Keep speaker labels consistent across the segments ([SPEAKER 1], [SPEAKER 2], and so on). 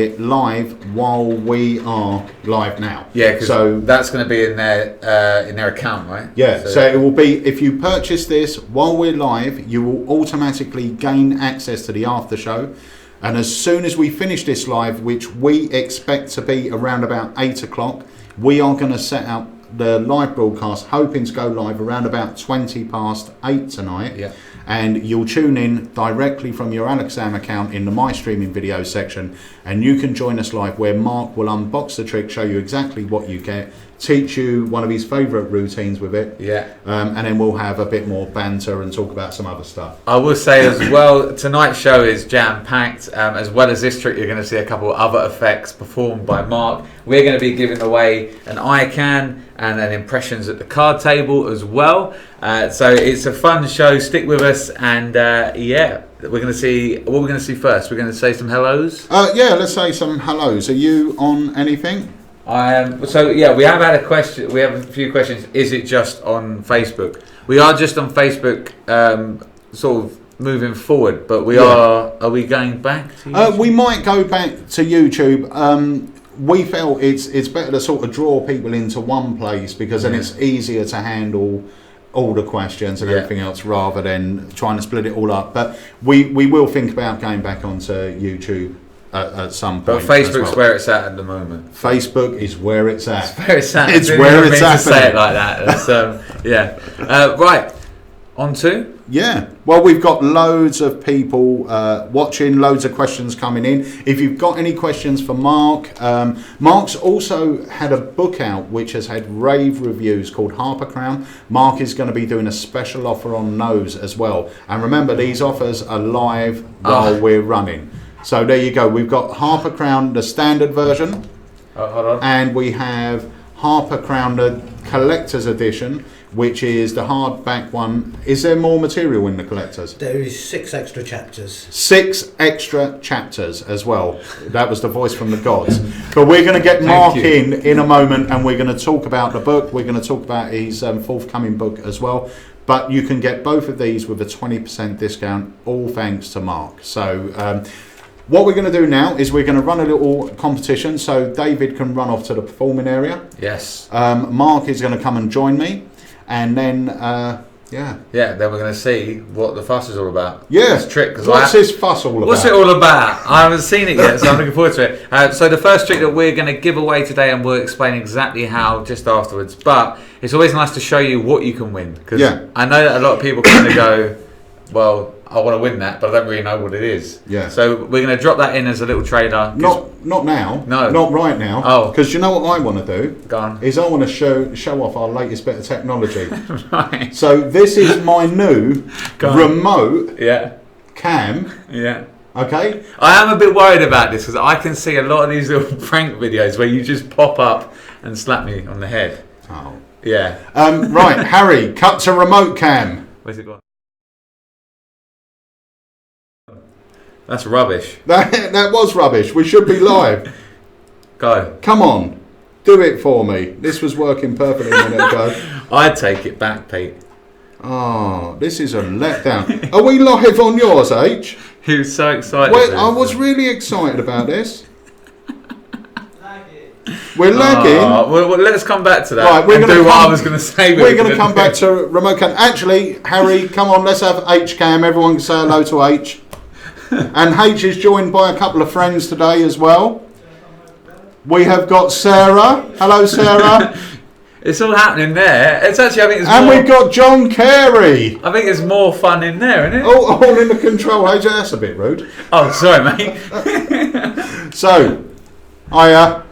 [SPEAKER 1] it live while we are live now.
[SPEAKER 2] Yeah, so that's going to be in their account, right?
[SPEAKER 1] Yeah, so it will be, if you purchase this while we're live, you will automatically gain access to the after show. And as soon as we finish this live, which we expect to be around about 8 o'clock, we are going to set up the live broadcast, hoping to go live around about 20 past 8 tonight.
[SPEAKER 2] Yeah.
[SPEAKER 1] And you'll tune in directly from your Alexam account in the My Streaming Videos section, and you can join us live where Mark will unbox the trick, show you exactly what you get, teach you one of his favourite routines with it.
[SPEAKER 2] Yeah.
[SPEAKER 1] And then we'll have a bit more banter and talk about some other stuff.
[SPEAKER 2] I will say as well, tonight's show is jam-packed. As well as this trick, you're going to see a couple of other effects performed by Mark. We're going to be giving away an icon and an impressions at the card table as well. So it's a fun show. Stick with us, and yeah, we're going to see what we're going to see first. We're going to say some hellos.
[SPEAKER 1] Yeah, let's say some hellos. Are you on anything?
[SPEAKER 2] So yeah, we have had a question. We have a few questions. Is it just on Facebook? We are just on Facebook, sort of moving forward. But we are. Are we going back to YouTube?
[SPEAKER 1] We might go back to YouTube. We felt it's better to sort of draw people into one place, because then it's easier to handle all the questions and everything else, rather than trying to split it all up. But we will think about going back onto YouTube at some point.
[SPEAKER 2] But Facebook's where it's at the moment.
[SPEAKER 1] Facebook is where it's at.
[SPEAKER 2] It's where it's at.
[SPEAKER 1] It's where it's at.
[SPEAKER 2] To say it like that. Yeah. Right. On to?
[SPEAKER 1] Yeah. Well, we've got loads of people watching, loads of questions coming in. If you've got any questions for Mark, Mark's also had a book out which has had rave reviews called Harper Crown. Mark is going to be doing a special offer on those as well. And remember, these offers are live while we're running. So there you go. We've got Harper Crown, the standard version.
[SPEAKER 2] Hold on.
[SPEAKER 1] And we have Harper Crown, the collector's edition, which is the hardback one. Is there more material in the collectors?
[SPEAKER 3] There is 6 extra chapters.
[SPEAKER 1] 6 extra chapters as well. That was the voice from the gods. But we're going to get Mark in a moment, and we're going to talk about the book. We're going to talk about his forthcoming book as well. But you can get both of these with a 20% discount, all thanks to Mark. So what we're going to do now is we're going to run a little competition, so David can run off to the performing area.
[SPEAKER 2] Yes.
[SPEAKER 1] Mark is going to come and join me. And then,
[SPEAKER 2] then we're going to see what the fuss is all about.
[SPEAKER 1] Yeah.
[SPEAKER 2] This trick.
[SPEAKER 1] What's this fuss all about?
[SPEAKER 2] What's it all about? I haven't seen it yet, so I'm looking forward to it. So the first trick that we're going to give away today, and we'll explain exactly how just afterwards. But it's always nice to show you what you can win. Because I know that a lot of people kind of go, well, I want to win that, but I don't really know what it is.
[SPEAKER 1] Yeah.
[SPEAKER 2] So we're going to drop that in as a little trailer.
[SPEAKER 1] Not now.
[SPEAKER 2] No.
[SPEAKER 1] Not right now.
[SPEAKER 2] Oh.
[SPEAKER 1] Because you know what I want to do?
[SPEAKER 2] Go on.
[SPEAKER 1] Is I want to show off our latest bit of technology.
[SPEAKER 2] Right.
[SPEAKER 1] So this is my new remote cam.
[SPEAKER 2] Yeah.
[SPEAKER 1] Okay.
[SPEAKER 2] I am a bit worried about this because I can see a lot of these little prank videos where you just pop up and slap me on the head.
[SPEAKER 1] Oh.
[SPEAKER 2] Yeah.
[SPEAKER 1] Right, Harry, cut to remote cam.
[SPEAKER 2] Where's it gone? That's rubbish.
[SPEAKER 1] That was rubbish. We should be live.
[SPEAKER 2] Go.
[SPEAKER 1] Come on. Do it for me. This was working perfectly a minute ago.
[SPEAKER 2] I'd take it back, Pete.
[SPEAKER 1] Oh, this is a letdown. Are we live on yours, H?
[SPEAKER 2] He was so excited.
[SPEAKER 1] I was really excited about this. We're lagging.
[SPEAKER 2] Well, let's come back to that.
[SPEAKER 1] Right, we're going to do
[SPEAKER 2] what I was going to say.
[SPEAKER 1] We're going to come back to remote cam. Actually, Harry, come on, let's have H cam. Everyone can say hello to H. And H is joined by a couple of friends today as well. We have got Sarah. Hello, Sarah.
[SPEAKER 2] It's all happening there. It's actually, I think it's
[SPEAKER 1] and
[SPEAKER 2] more...
[SPEAKER 1] we've got John Carey.
[SPEAKER 2] I think it's more fun in there, isn't it?
[SPEAKER 1] All in the control. H, that's a bit rude.
[SPEAKER 2] Oh, sorry, mate.
[SPEAKER 1] So,
[SPEAKER 2] there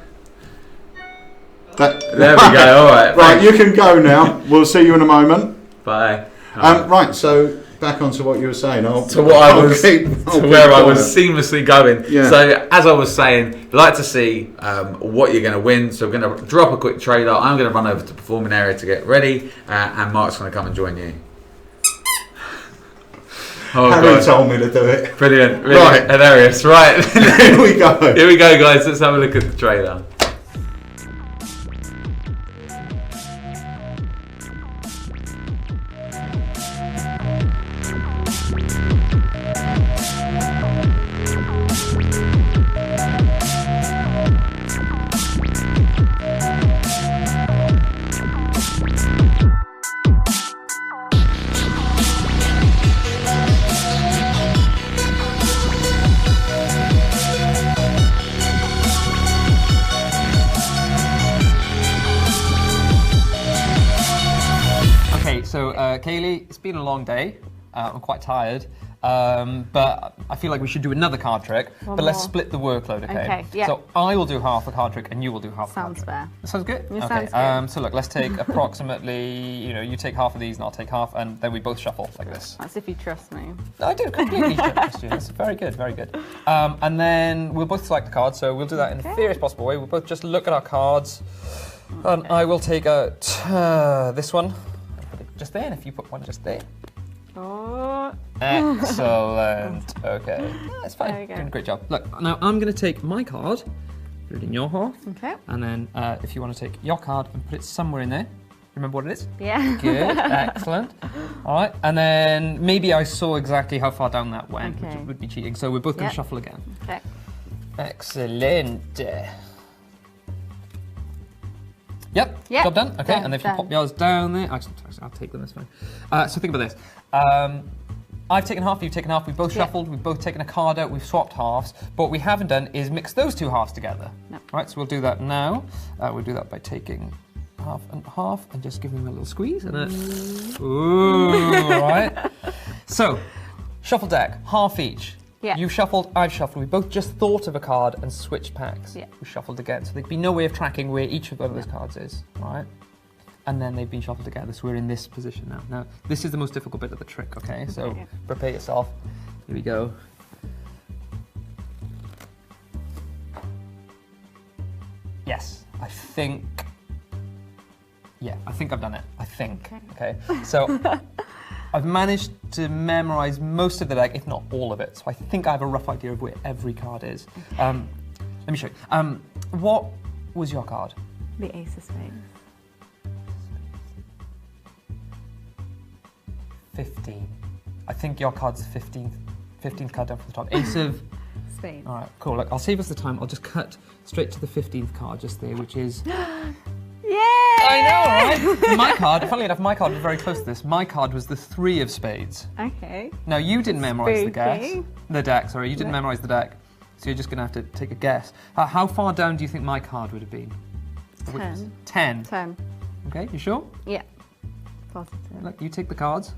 [SPEAKER 2] we go. All right.
[SPEAKER 1] Right, you can go now. We'll see you in a moment.
[SPEAKER 2] Bye.
[SPEAKER 1] Right, so back onto what you were saying.
[SPEAKER 2] I was seamlessly going.
[SPEAKER 1] Yeah.
[SPEAKER 2] So as I was saying, I'd like to see what you're going to win. So we're going to drop a quick trailer. I'm going to run over to the performing area to get ready, and Mark's going to come and join you. Oh,
[SPEAKER 1] Harry told me to do it.
[SPEAKER 2] Brilliant. Really right. Hilarious. Right.
[SPEAKER 1] Here we go.
[SPEAKER 2] Here we go, guys. Let's have a look at the trailer.
[SPEAKER 4] Kaylee, it's been a long day. I'm quite tired. But I feel like we should do another card trick. But let's split the workload, okay?
[SPEAKER 5] Okay, yeah.
[SPEAKER 4] So I will do half a card trick and you will do half a card trick.
[SPEAKER 5] Sounds fair.
[SPEAKER 4] That sounds good?
[SPEAKER 5] It
[SPEAKER 4] okay.
[SPEAKER 5] sounds good.
[SPEAKER 4] So look, let's take approximately, you take half of these and I'll take half, and then we both shuffle like this.
[SPEAKER 5] That's if you trust me.
[SPEAKER 4] I do completely trust you. That's very good, very good. And then we'll both select the card, so we'll do that in the fairest possible way. We'll both just look at our cards. And I will take out this one. Put it just there, and if you put one just there.
[SPEAKER 5] Oh.
[SPEAKER 4] Excellent. Okay. That's fine.
[SPEAKER 5] There we go.
[SPEAKER 4] Doing a great job. Look, now I'm going to take my card, put it in your half.
[SPEAKER 5] Okay.
[SPEAKER 4] And then if you want to take your card and put it somewhere in there. Remember what it is?
[SPEAKER 5] Yeah.
[SPEAKER 4] Good. Excellent. All right. And then maybe I saw exactly how far down that went,
[SPEAKER 5] Okay.
[SPEAKER 4] which would be cheating. So we're both going to shuffle again.
[SPEAKER 5] Okay.
[SPEAKER 4] Excellent. Yep,
[SPEAKER 5] Yep,
[SPEAKER 4] job done. Okay,
[SPEAKER 5] done,
[SPEAKER 4] and if you
[SPEAKER 5] done.
[SPEAKER 4] pop yours down there, actually, I'll take them, that's fine. So think about this. I've taken half, you've taken half, we've both shuffled, we've both taken a card out, we've swapped halves, but what we haven't done is mix those two halves together.
[SPEAKER 5] No.
[SPEAKER 4] Right, so we'll do that now. We'll do that by taking half and just giving them a little squeeze and a... Ooh, all right. So, shuffle deck, half each.
[SPEAKER 5] Yeah.
[SPEAKER 4] You shuffled, I've shuffled. We both just thought of a card and switched packs.
[SPEAKER 5] Yeah.
[SPEAKER 4] We shuffled again. So there'd be no way of tracking where each of those cards is, right? And then they've been shuffled together, so we're in this position now. Now, this is the most difficult bit of the trick, okay? So
[SPEAKER 5] Okay.
[SPEAKER 4] prepare yourself. Here we go. Yes, I think I've done it. I think. Okay. So I've managed to memorize most of the deck, if not all of it. So I think I have a rough idea of where every card is. Let me show you. What was your card?
[SPEAKER 5] The Ace of Spades.
[SPEAKER 4] 15. I think your card's the 15th card down from the top. Ace of...
[SPEAKER 5] Spades.
[SPEAKER 4] All right, cool. Look, I'll save us the time. I'll just cut straight to the 15th card just there, which is...
[SPEAKER 5] Yay!
[SPEAKER 4] I know, right? My card, funnily enough, my card was very close to this. My card was the 3 of spades.
[SPEAKER 5] Okay.
[SPEAKER 4] Now, you didn't memorize the
[SPEAKER 5] Spooky.
[SPEAKER 4] deck. You didn't
[SPEAKER 5] No.
[SPEAKER 4] memorize the deck. So you're just going to have to take a guess. How far down do you think my card would have been?
[SPEAKER 5] 10.
[SPEAKER 4] 10.
[SPEAKER 5] 10.
[SPEAKER 4] Okay, you sure?
[SPEAKER 5] Yeah. Positive.
[SPEAKER 4] Look, you take the cards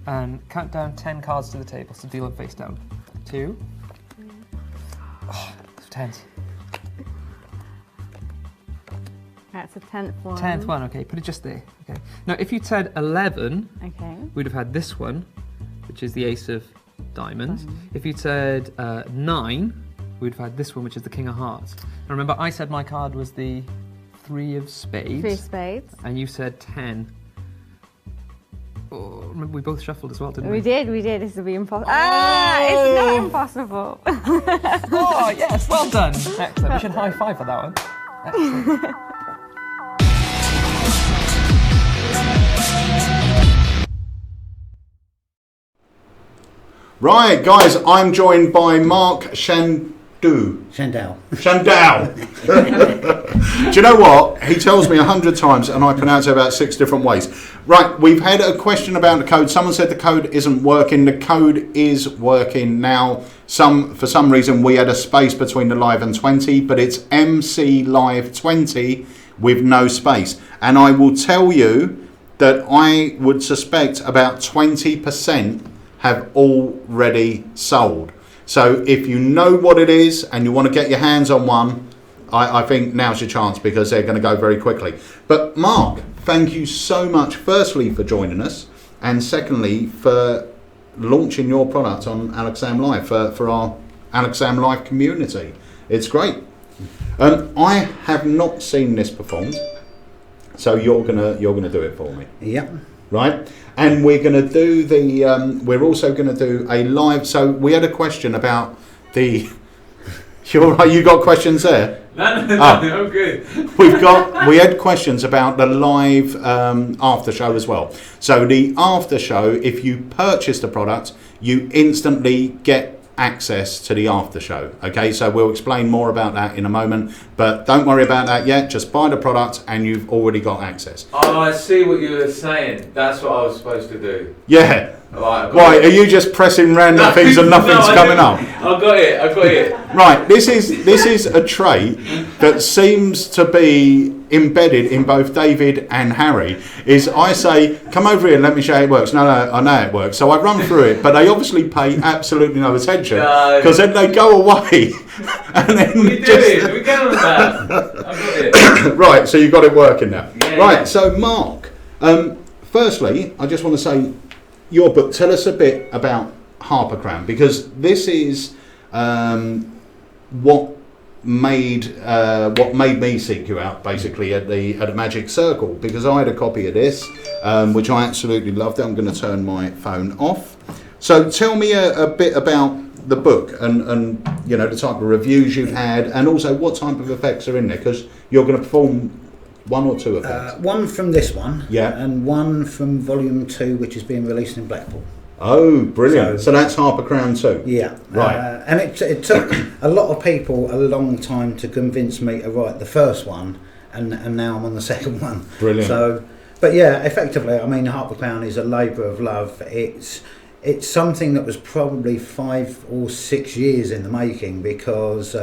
[SPEAKER 4] and count down 10 cards to the table. So deal them face down. 2. Oh, it's 10s.
[SPEAKER 5] That's a 10th one.
[SPEAKER 4] 10th one, okay, put it just there. Okay. Now, if you'd said 11,
[SPEAKER 5] Okay.
[SPEAKER 4] we'd have had this one, which is the Ace of Diamonds. If you'd said 9, we'd have had this one, which is the King of Hearts. Now, remember, I said my card was the 3 of Spades.
[SPEAKER 5] 3 of Spades.
[SPEAKER 4] And you said 10. Oh, remember, we both shuffled as well, didn't we?
[SPEAKER 5] We did. This would be impossible. Ah, it's not impossible.
[SPEAKER 4] Oh, yes, well done. Excellent. We should high five for that one. Excellent.
[SPEAKER 1] Right, guys, I'm joined by Mark Chandaue.
[SPEAKER 3] Chandaue.
[SPEAKER 1] Do you know what? He tells me 100 times and I pronounce it about 6 different ways. Right, we've had a question about the code. Someone said the code isn't working. The code is working now. For some reason we had a space between the live and 20, but it's MC Live 20 with no space. And I will tell you that I would suspect about 20% have already sold. So if you know what it is and you want to get your hands on one, I think now's your chance because they're going to go very quickly. But Mark, thank you so much, firstly, for joining us, and secondly, for launching your product on Alexam Live for our Alexam Live community. It's great. I have not seen this performed, so you're gonna do it for me.
[SPEAKER 3] Yep.
[SPEAKER 1] Right, and we're going to do we're also going to do a live. So we had a question about the. You're right. You got questions there.
[SPEAKER 2] No, I'm good.
[SPEAKER 1] We had questions about the live after show as well. So the after show, if you purchase the product, you instantly get access to the after show. Okay, so we'll explain more about that in a moment, but don't worry about that yet. Just buy the product and you've already got access.
[SPEAKER 2] Oh, I see what you were saying. That's what I was supposed to do.
[SPEAKER 1] Yeah.
[SPEAKER 2] Right,
[SPEAKER 1] Right, are you just pressing random things and nothing's coming up?
[SPEAKER 2] I've got it.
[SPEAKER 1] Right, this is a trait that seems to be embedded in both David and Harry. Is I say, come over here and let me show you how it works. No, I know how it works. So I run through it, but they obviously pay absolutely no attention because then they go away and then
[SPEAKER 2] We get on that. I've got it.
[SPEAKER 1] Right, so you've got it working now.
[SPEAKER 2] Yeah,
[SPEAKER 1] Right,
[SPEAKER 2] yeah.
[SPEAKER 1] so Mark, firstly, I just want to say your book. Tell us a bit about Harper Crown, because this is what made me seek you out basically at the Magic Circle, because I had a copy of this, which I absolutely loved. I'm going to turn my phone off. So tell me a bit about the book and you know the type of reviews you've had, and also what type of effects are in there, because you're going to perform one or two effects.
[SPEAKER 3] One from this one,
[SPEAKER 1] Yeah.
[SPEAKER 3] and one from Volume 2, which is being released in Blackpool.
[SPEAKER 1] Oh, brilliant! So that's Harper Crown too.
[SPEAKER 3] Yeah,
[SPEAKER 1] Right.
[SPEAKER 3] And it took a lot of people a long time to convince me to write the first one, and now I'm on the second one.
[SPEAKER 1] Brilliant.
[SPEAKER 3] So, but yeah, effectively, I mean, Harper Crown is a labour of love. It's something that was probably 5 or 6 years in the making, because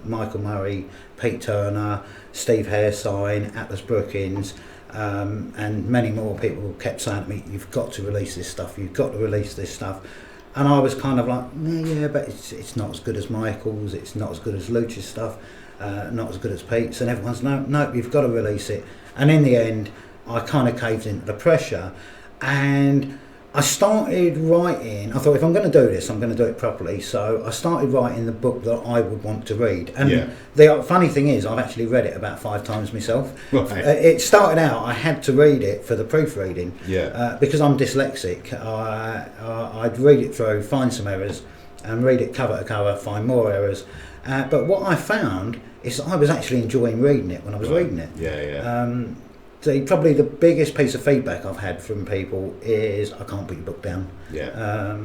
[SPEAKER 3] Michael Murray, Pete Turner, Steve Haresign, Atlas Brookins, and many more people kept saying to me, "You've got to release this stuff. You've got to release this stuff." And I was kind of like, "Yeah, but it's not as good as Michael's. It's not as good as Luch's stuff. Not as good as Pete's." And everyone's no, you've got to release it. And in the end, I kind of caved into the pressure, and I started writing. I thought, if I'm going to do this, I'm going to do it properly. So I started writing the book that I would want to read. And
[SPEAKER 1] Yeah.
[SPEAKER 3] the funny thing is, I've actually read it about 5 times myself.
[SPEAKER 1] Right.
[SPEAKER 3] It started out, I had to read it for the proofreading.
[SPEAKER 1] Yeah.
[SPEAKER 3] Because I'm dyslexic. I'd read it through, find some errors, and read it cover to cover, find more errors. But what I found is that I was actually enjoying reading it when I was reading it.
[SPEAKER 1] Yeah.
[SPEAKER 3] Probably the biggest piece of feedback I've had from people is, "I can't put your book down."
[SPEAKER 1] Yeah.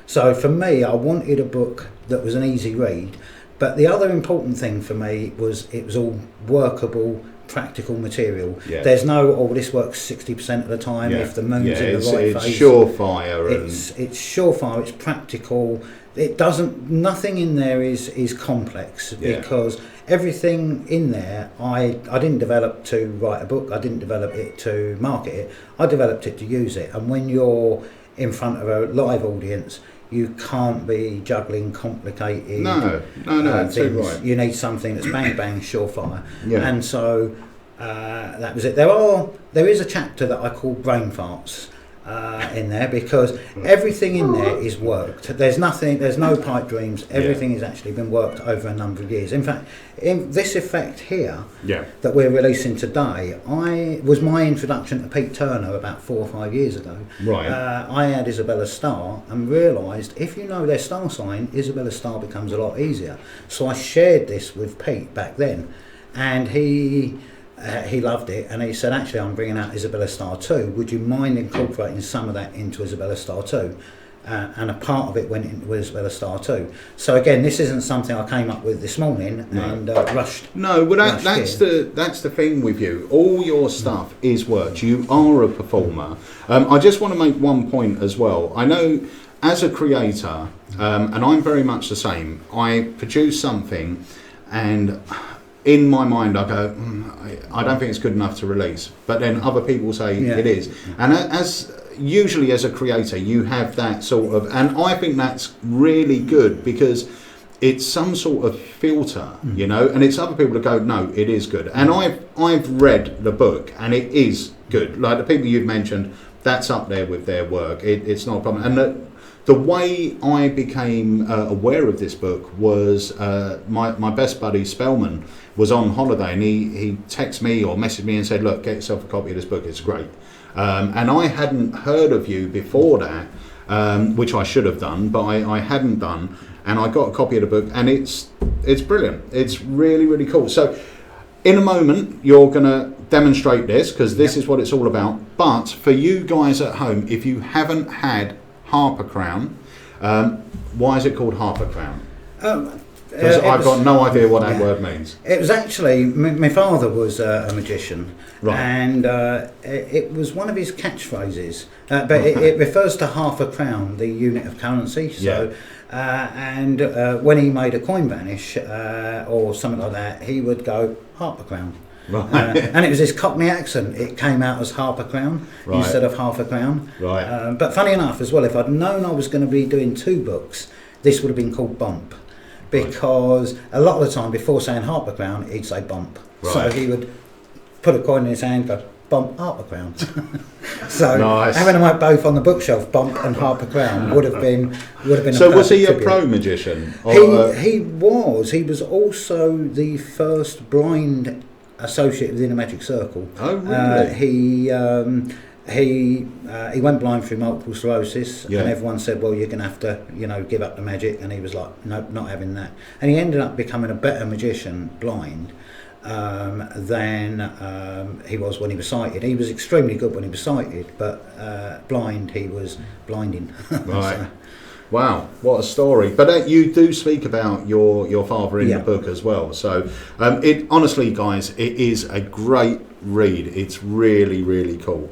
[SPEAKER 3] So for me, I wanted a book that was an easy read, but the other important thing for me was it was all workable, practical material.
[SPEAKER 1] Yeah.
[SPEAKER 3] There's no, "Oh, this works 60% of the time
[SPEAKER 1] Yeah.
[SPEAKER 3] if the moon's
[SPEAKER 1] Yeah,
[SPEAKER 3] in the right
[SPEAKER 1] it's
[SPEAKER 3] phase."
[SPEAKER 1] surefire and
[SPEAKER 3] It's surefire. It's practical. It doesn't. Nothing in there is complex,
[SPEAKER 1] Yeah.
[SPEAKER 3] because everything in there, I didn't develop to write a book. I didn't develop it to market it. I developed it to use it. And when you're in front of a live audience, you can't be juggling complicated
[SPEAKER 1] No, too
[SPEAKER 3] things.
[SPEAKER 1] right.
[SPEAKER 3] You need something that's bang bang surefire.
[SPEAKER 1] Yeah.
[SPEAKER 3] And so that was it. There is a chapter that I call brain farts in there, because everything in there is worked. There's no pipe dreams. Everything has actually been worked over a number of years. In fact, in this effect here
[SPEAKER 1] Yeah.
[SPEAKER 3] that we're releasing today, was my introduction to Pete Turner about 4 or 5 years ago.
[SPEAKER 1] Right.
[SPEAKER 3] I had Isabella's star and realised if you know their star sign, Isabella's star becomes a lot easier. So I shared this with Pete back then, and he loved it, and he said, "Actually, I'm bringing out Isabella Star 2. Would you mind incorporating some of that into Isabella Star 2? And a part of it went into Isabella Star 2. So again, this isn't something I came up with this morning and rushed.
[SPEAKER 1] No, well that's
[SPEAKER 3] in.
[SPEAKER 1] the thing with you. All your stuff is worked. You are a performer. I just want to make one point as well. I know as a creator, and I'm very much the same. I produce something, and in my mind I go, I don't think it's good enough to release. But then other people say it is. And as usually as a creator, you have that sort of, and I think that's really good, because it's some sort of filter, you know, and it's other people that go, no, it is good. And I've read the book, and it is good. Like the people you've mentioned, that's up there with their work. It's not a problem. And the way I became aware of this book was my best buddy Spellman was on holiday, and he texted me or messaged me and said, "Look, get yourself a copy of this book. It's great." And I hadn't heard of you before that, which I should have done, but I hadn't done. And I got a copy of the book, and it's brilliant. It's really, really cool. So in a moment, you're going to demonstrate this, because this is what it's all about. But for you guys at home, if you haven't had Harper Crown, why is it called Harper Crown? Because I've got no idea what that
[SPEAKER 3] yeah.
[SPEAKER 1] word means.
[SPEAKER 3] It was actually, my father was a magician,
[SPEAKER 1] Right.
[SPEAKER 3] and it was one of his catchphrases, but it refers to half a crown, the unit of currency. So, and when he made a coin vanish or something like that, he would go half a crown.
[SPEAKER 1] Right.
[SPEAKER 3] And it was his Cockney accent. It came out as half a crown instead of half a crown.
[SPEAKER 1] Right.
[SPEAKER 3] But funny enough as well, if I'd known I was going to be doing 2 books, this would have been called Bump. Because a lot of the time, before saying half a crown, he'd say bump.
[SPEAKER 1] Right.
[SPEAKER 3] So he would put a coin in his hand, go bump, half a crown. So
[SPEAKER 1] Nice.
[SPEAKER 3] having them both on the bookshelf, bump and half a crown, would have been.
[SPEAKER 1] So
[SPEAKER 3] a
[SPEAKER 1] was he a
[SPEAKER 3] perfect
[SPEAKER 1] pro
[SPEAKER 3] tribute.
[SPEAKER 1] magician? Or,
[SPEAKER 3] He was. He was also the first blind associate within the Magic Circle.
[SPEAKER 1] Oh, really?
[SPEAKER 3] He went blind through multiple sclerosis,
[SPEAKER 1] Yeah.
[SPEAKER 3] and everyone said, "Well, you're going to have to, give up the magic." And he was like, "Nope, not having that." And he ended up becoming a better magician blind than he was when he was sighted. He was extremely good when he was sighted, but blind, he was blinding.
[SPEAKER 1] Right.
[SPEAKER 3] So,
[SPEAKER 1] Wow, what a story! But you do speak about your father in the book as well. So it honestly, guys, it is a great read. It's really, really cool.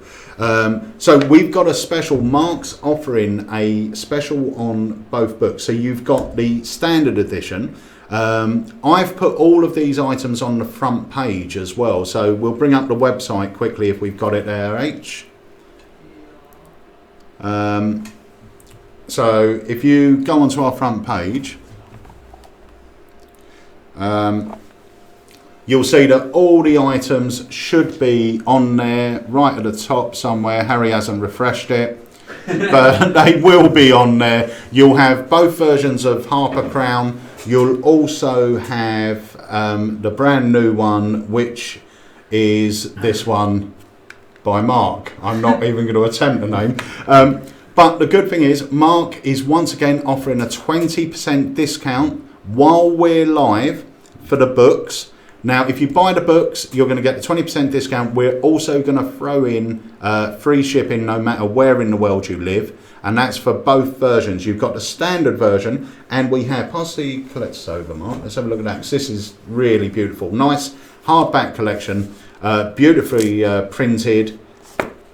[SPEAKER 1] So we've got a special. Mark's offering a special on both books. So you've got the standard edition. I've put all of these items on the front page as well. So we'll bring up the website quickly if we've got it there, H. So if you go onto our front page, you'll see that all the items should be on there right at the top somewhere. Harry hasn't refreshed it, but they will be on there. You'll have both versions of Harper Crown. You'll also have the brand new one, which is this one by Mark. I'm not even going to attempt the name. But the good thing is, Mark is once again offering a 20% discount while we're live for the books. Now, if you buy the books, you're going to get the 20% discount. We're also going to throw in free shipping no matter where in the world you live. And that's for both versions. You've got the standard version, and we have, pass the collector's over, Mark. Let's have a look at that, 'cause this is really beautiful. Nice hardback collection, beautifully printed.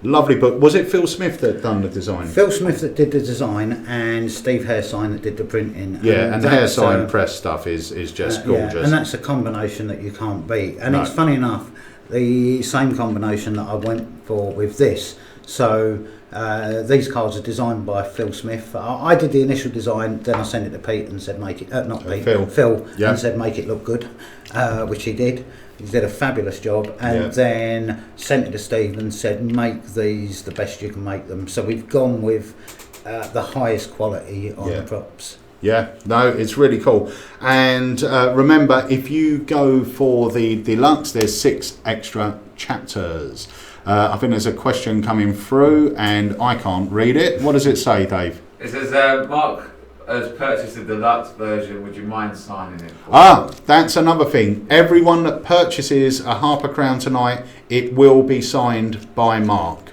[SPEAKER 1] Lovely book. Was it Phil Smith that done the design?
[SPEAKER 3] Phil Smith that did the design, and Steve Hairsign that did the printing.
[SPEAKER 1] Yeah, and the
[SPEAKER 3] that's,
[SPEAKER 1] Hairsign press stuff is just gorgeous.
[SPEAKER 3] Yeah, and that's a combination that you can't beat. And
[SPEAKER 1] No.
[SPEAKER 3] it's funny enough, the same combination that I went for with this. So these cards are designed by Phil Smith. I did the initial design, then I sent it to Pete and said make it, not Pete, Phil,
[SPEAKER 1] yeah.
[SPEAKER 3] and said make it look good, which he did. He did a fabulous job, and then sent it to Steve and said make these the best you can make them. So we've gone with the highest quality on the props.
[SPEAKER 1] Yeah, no, it's really cool. And remember, if you go for the deluxe, there's 6 extra chapters. I think there's a question coming through, and I can't read it. What does it say, Dave?
[SPEAKER 2] It says, Mark has purchased the deluxe version. Would you mind signing it?
[SPEAKER 1] That's another thing. Everyone that purchases a Harper Crown tonight, it will be signed by Mark.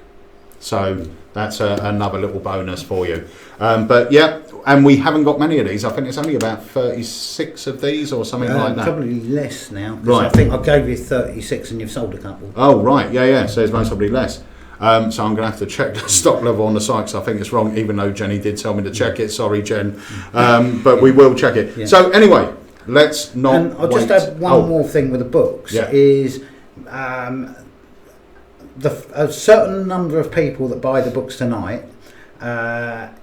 [SPEAKER 1] So that's another little bonus for you. But yeah, and we haven't got many of these. I think it's only about 36 of these or something like that.
[SPEAKER 3] Probably less now.
[SPEAKER 1] Right.
[SPEAKER 3] I think I gave you 36 and you've sold a couple.
[SPEAKER 1] Oh, right. Yeah. So there's most probably less. So I'm going to have to check the stock level on the site because I think it's wrong, even though Jenny did tell me to check it. Sorry, Jen. But we will check it.
[SPEAKER 3] Yeah.
[SPEAKER 1] So anyway, let's not
[SPEAKER 3] And I'll just add one more thing with the books is a certain number of people that buy the books tonight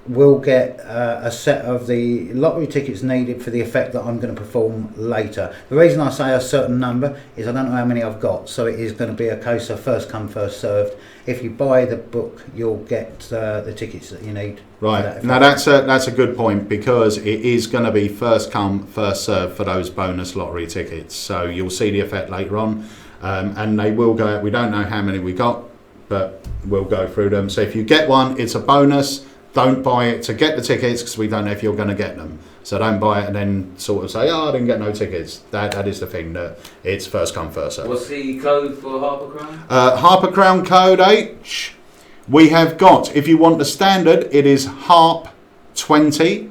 [SPEAKER 3] will get a set of the lottery tickets needed for the effect that I'm going to perform later. The reason I say a certain number is I don't know how many I've got, so it is going to be a case of first come, first served. If you buy the book, you'll get the tickets that you need.
[SPEAKER 1] Right. Now that's a good point, because it is going to be first come, first served for those bonus lottery tickets. So you'll see the effect later on, and they will go out. We don't know how many we got, but we'll go through them. So if you get one, it's a bonus. Don't buy it to get the tickets, because we don't know if you're going to get them. So don't buy it and then sort of say, oh, I didn't get no tickets. That is the thing, that it's first come, first served.
[SPEAKER 2] What's the code for Harper Crown?
[SPEAKER 1] Harper Crown code H. We have got, if you want the standard, it is HARP20.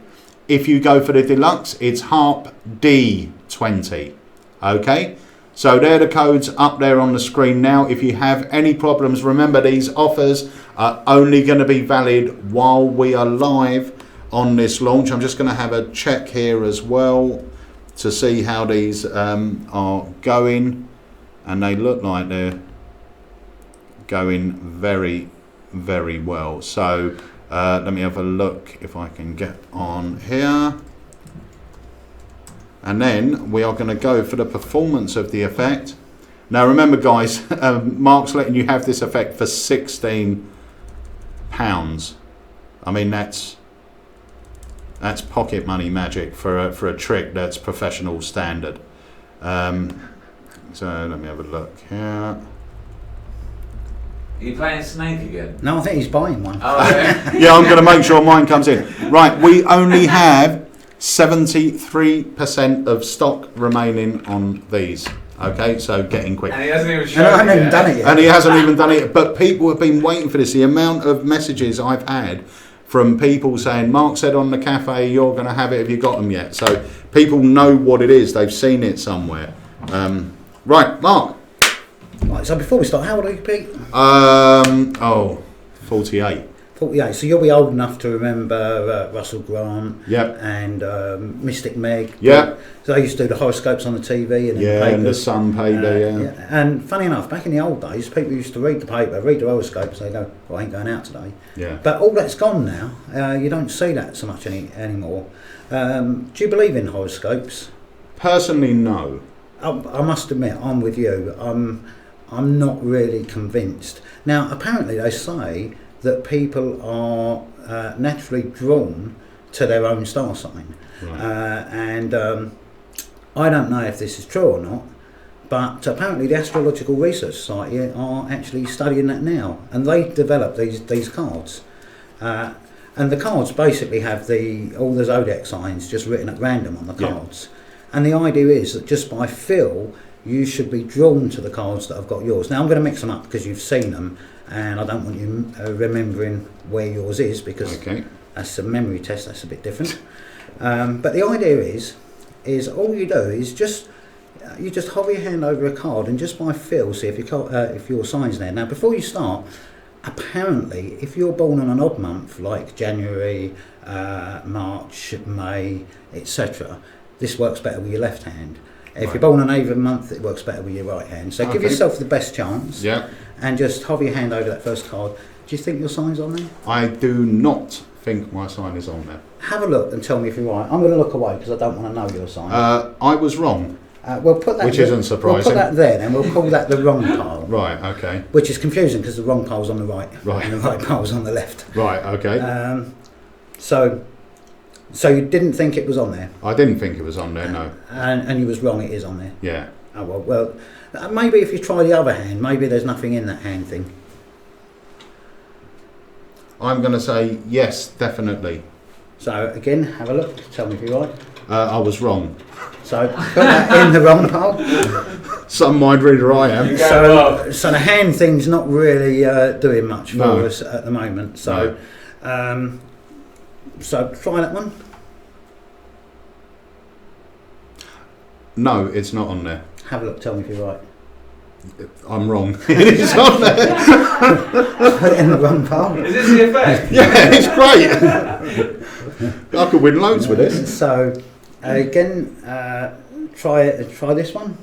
[SPEAKER 1] if you go for the deluxe, it's Harp D20. Okay, so they're the codes up there on the screen now. If you have any problems, remember these offers are only going to be valid while we are live on this launch. I'm just going to have a check here as well to see how these are going, and they look like they're going very, very well. So let me have a look if I can get on here. And then we are going to go for the performance of the effect. Now remember guys, Mark's letting you have this effect for £16. I mean that's pocket money magic for a trick that's professional standard. So let me have a look here.
[SPEAKER 2] Are you playing Snake again?
[SPEAKER 3] No, I think he's buying one.
[SPEAKER 2] Oh, yeah.
[SPEAKER 1] Yeah, I'm going to make sure mine comes in. Right, we only have 73% of stock remaining on these. Okay, so getting quick.
[SPEAKER 2] And he hasn't even
[SPEAKER 3] No,
[SPEAKER 2] shown
[SPEAKER 3] I haven't
[SPEAKER 2] it
[SPEAKER 3] even
[SPEAKER 2] yet.
[SPEAKER 3] done it yet.
[SPEAKER 1] And he hasn't even done it. But people have been waiting for this. The amount of messages I've had from people saying, Mark said on the cafe, you're going to have it. Have you got them yet? So people know what it is. They've seen it somewhere. Right, Mark.
[SPEAKER 3] Right, so before we start, how old are you, Pete?
[SPEAKER 1] 48.
[SPEAKER 3] 48. So you'll be old enough to remember Russell Grant
[SPEAKER 1] Yep.
[SPEAKER 3] and Mystic Meg.
[SPEAKER 1] Yep.
[SPEAKER 3] So they used to do the horoscopes on the TV and in
[SPEAKER 1] Yeah,
[SPEAKER 3] the
[SPEAKER 1] and the
[SPEAKER 3] papers.
[SPEAKER 1] Sun paper, yeah.
[SPEAKER 3] And funny enough, back in the old days, people used to read the paper, read the horoscopes, they go, well, I ain't going out today.
[SPEAKER 1] Yeah.
[SPEAKER 3] But all that's gone now. You don't see that so much anymore. Do you believe in horoscopes?
[SPEAKER 1] Personally, no.
[SPEAKER 3] I must admit, I'm with you. I'm not really convinced. Now, apparently they say that people are naturally drawn to their own star sign.
[SPEAKER 1] Right.
[SPEAKER 3] And I don't know if this is true or not, but apparently the Astrological Research Society are actually studying that now, and they developed these cards. And the cards basically have all the zodiac signs just written at random on the cards. And the idea is that just by feel, you should be drawn to the cards that have got yours. Now I'm going to mix them up because you've seen them, and I don't want you remembering where yours is, because that's a memory test. That's a bit different. But the idea is all you do is you just hover your hand over a card and just by feel see if your sign's there. Now before you start, apparently if you're born on an odd month like January, March, May, etc., this works better with your left hand. If you're born on an even month, it works better with your right hand. So give yourself the best chance.
[SPEAKER 1] Yeah.
[SPEAKER 3] And just hover your hand over that first card. Do you think your sign's on there?
[SPEAKER 1] I do not think my sign is on there.
[SPEAKER 3] Have a look and tell me if you're right. I'm going to look away because I don't want to know your sign.
[SPEAKER 1] I was wrong.
[SPEAKER 3] We'll put that.
[SPEAKER 1] Which isn't surprising.
[SPEAKER 3] We'll put that there, then we'll call that the wrong pile.
[SPEAKER 1] Right, okay.
[SPEAKER 3] Which is confusing because the wrong pile's on the right,
[SPEAKER 1] Right.
[SPEAKER 3] and the right pile's on the left.
[SPEAKER 1] Right, okay.
[SPEAKER 3] So you didn't think it was on there,
[SPEAKER 1] I didn't think it was on there, no.
[SPEAKER 3] and you was wrong. It is on there.
[SPEAKER 1] Yeah.
[SPEAKER 3] Oh well. Maybe if you try the other hand, maybe there's nothing in that hand thing.
[SPEAKER 1] I'm going to say yes, definitely.
[SPEAKER 3] So again, have a look. Tell me if you're right.
[SPEAKER 1] I was wrong.
[SPEAKER 3] So put that in the wrong pile.
[SPEAKER 1] Some mind reader I am.
[SPEAKER 3] So the hand thing's not really doing much for
[SPEAKER 1] No.
[SPEAKER 3] us at the moment. So so try that one.
[SPEAKER 1] No, it's not on there.
[SPEAKER 3] Have a look. Tell me if you're right.
[SPEAKER 1] I'm wrong. It's on there.
[SPEAKER 3] Put it in the wrong pile.
[SPEAKER 2] Is this the effect?
[SPEAKER 1] Yeah, it's great. I could win loads with this.
[SPEAKER 3] So again, try this one.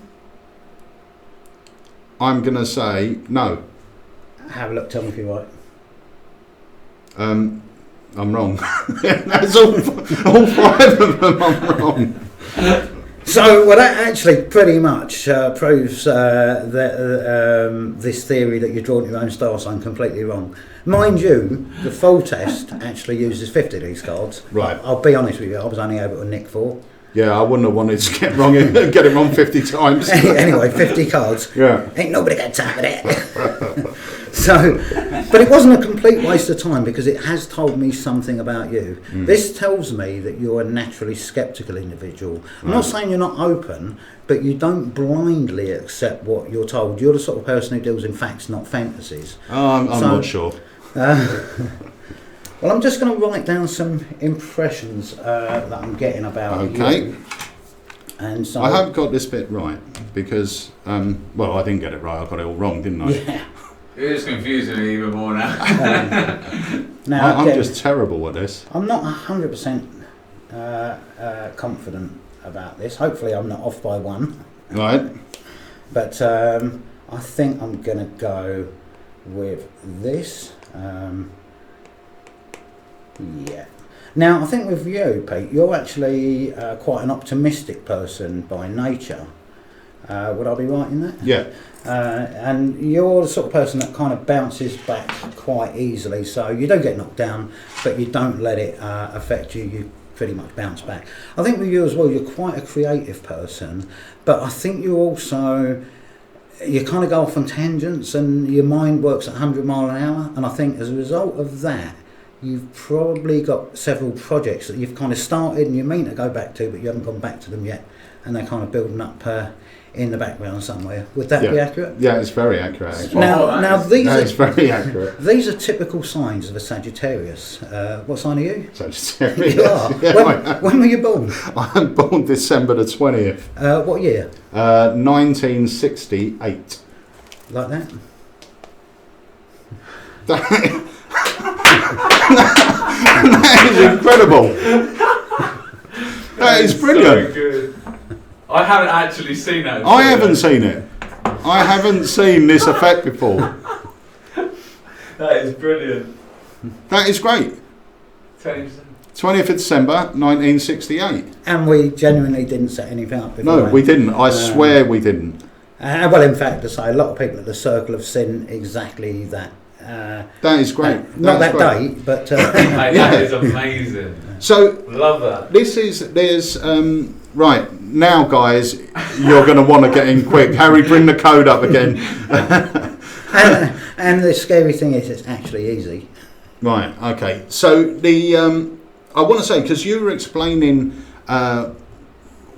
[SPEAKER 1] I'm going to say no.
[SPEAKER 3] Have a look. Tell me if you're right.
[SPEAKER 1] I'm wrong. That's all 5 of them I'm wrong.
[SPEAKER 3] So, well, that actually pretty much proves that this theory that you're drawn to your own star sign completely wrong. Mind you, the full test actually uses 50 of these cards.
[SPEAKER 1] Right.
[SPEAKER 3] I'll be honest with you, I was only able to nick 4.
[SPEAKER 1] Yeah, I wouldn't have wanted to get it wrong 50 times.
[SPEAKER 3] Anyway, 50 cards.
[SPEAKER 1] Yeah.
[SPEAKER 3] Ain't nobody got time for that. So, but it wasn't a complete waste of time because it has told me something about you. This tells me that you're a naturally sceptical individual. I'm not saying you're not open, but you don't blindly accept what you're told. You're the sort of person who deals in facts, not fantasies.
[SPEAKER 1] I'm not sure.
[SPEAKER 3] Well, I'm just going to write down some impressions that I'm getting about
[SPEAKER 1] Okay.
[SPEAKER 3] you. And so
[SPEAKER 1] I haven't got this bit right because, well, I didn't get it right. I got it all wrong, didn't I?
[SPEAKER 3] Yeah.
[SPEAKER 2] You're just confusing me even more now.
[SPEAKER 3] Now,
[SPEAKER 1] I'm
[SPEAKER 3] again,
[SPEAKER 1] just terrible at this.
[SPEAKER 3] I'm not 100% confident about this. Hopefully, I'm not off by one.
[SPEAKER 1] Right.
[SPEAKER 3] But I think I'm going to go with this. Yeah. Now, I think with you, Pete, you're actually quite an optimistic person by nature. Would I be right in that?
[SPEAKER 1] Yeah.
[SPEAKER 3] And you're the sort of person that kind of bounces back quite easily. So you don't get knocked down, but you don't let it affect you. You pretty much bounce back. I think with you as well, you're quite a creative person, but I think you also, you kind of go off on tangents and your mind works at 100 mile an hour. And I think as a result of that, you've probably got several projects that you've kind of started and you mean to go back to, but you haven't gone back to them yet. And they're kind of building up in the background somewhere. Would that be accurate?
[SPEAKER 1] Yeah, it's very accurate. Actually.
[SPEAKER 3] Now these
[SPEAKER 1] It's very accurate.
[SPEAKER 3] these are typical signs of a Sagittarius. What sign are you?
[SPEAKER 1] Sagittarius.
[SPEAKER 3] You are.
[SPEAKER 1] Yeah,
[SPEAKER 3] When were you born?
[SPEAKER 1] I'm born December the 20th.
[SPEAKER 3] What year?
[SPEAKER 1] 1968.
[SPEAKER 3] Like that?
[SPEAKER 1] That is incredible. That is brilliant.
[SPEAKER 2] So good. I haven't actually seen that.
[SPEAKER 1] I haven't seen it. I haven't seen this effect before.
[SPEAKER 2] That is brilliant.
[SPEAKER 1] That is great.
[SPEAKER 2] 20%.
[SPEAKER 1] 20th of December 1968.
[SPEAKER 3] And we genuinely didn't set anything up before.
[SPEAKER 1] No, we didn't. I swear we didn't.
[SPEAKER 3] Well, in fact, to say a lot of people at the Circle have seen exactly that.
[SPEAKER 1] That is great.
[SPEAKER 3] Not
[SPEAKER 1] That's
[SPEAKER 3] that
[SPEAKER 1] great.
[SPEAKER 3] date, but
[SPEAKER 2] Mate, that is amazing.
[SPEAKER 1] So
[SPEAKER 2] Love that.
[SPEAKER 1] there's right now, guys. You're going to want to get in quick. Harry, bring the code up again.
[SPEAKER 3] and the scary thing is, it's actually easy.
[SPEAKER 1] Right. Okay. So the I want to say, because you were explaining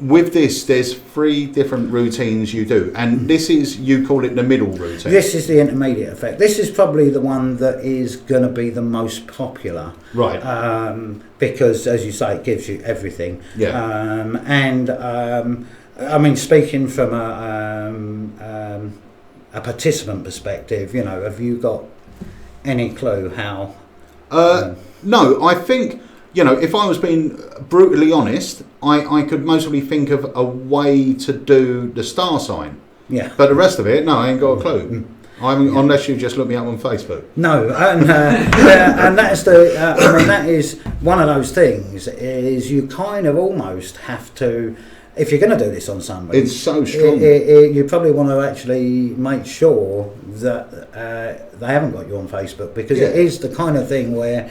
[SPEAKER 1] with this, there's 3 different routines you do, and this is, you call it the middle routine.
[SPEAKER 3] This is the intermediate effect. This is probably the one that is going to be the most popular.
[SPEAKER 1] Right.
[SPEAKER 3] Because, as you say, it gives you everything.
[SPEAKER 1] Yeah.
[SPEAKER 3] I mean, speaking from a participant perspective, you know, have you got any clue how?
[SPEAKER 1] No, I think, you know, if I was being brutally honest, I could mostly think of a way to do the star sign.
[SPEAKER 3] Yeah.
[SPEAKER 1] But the rest of it, no, I ain't got a clue. Unless you just look me up on Facebook.
[SPEAKER 3] No, and that's the. I mean, that is one of those things. Is you kind of almost have to, if you're going to do this on somebody,
[SPEAKER 1] It's so strong.
[SPEAKER 3] You probably want to actually make sure that they haven't got you on Facebook, because it is the kind of thing where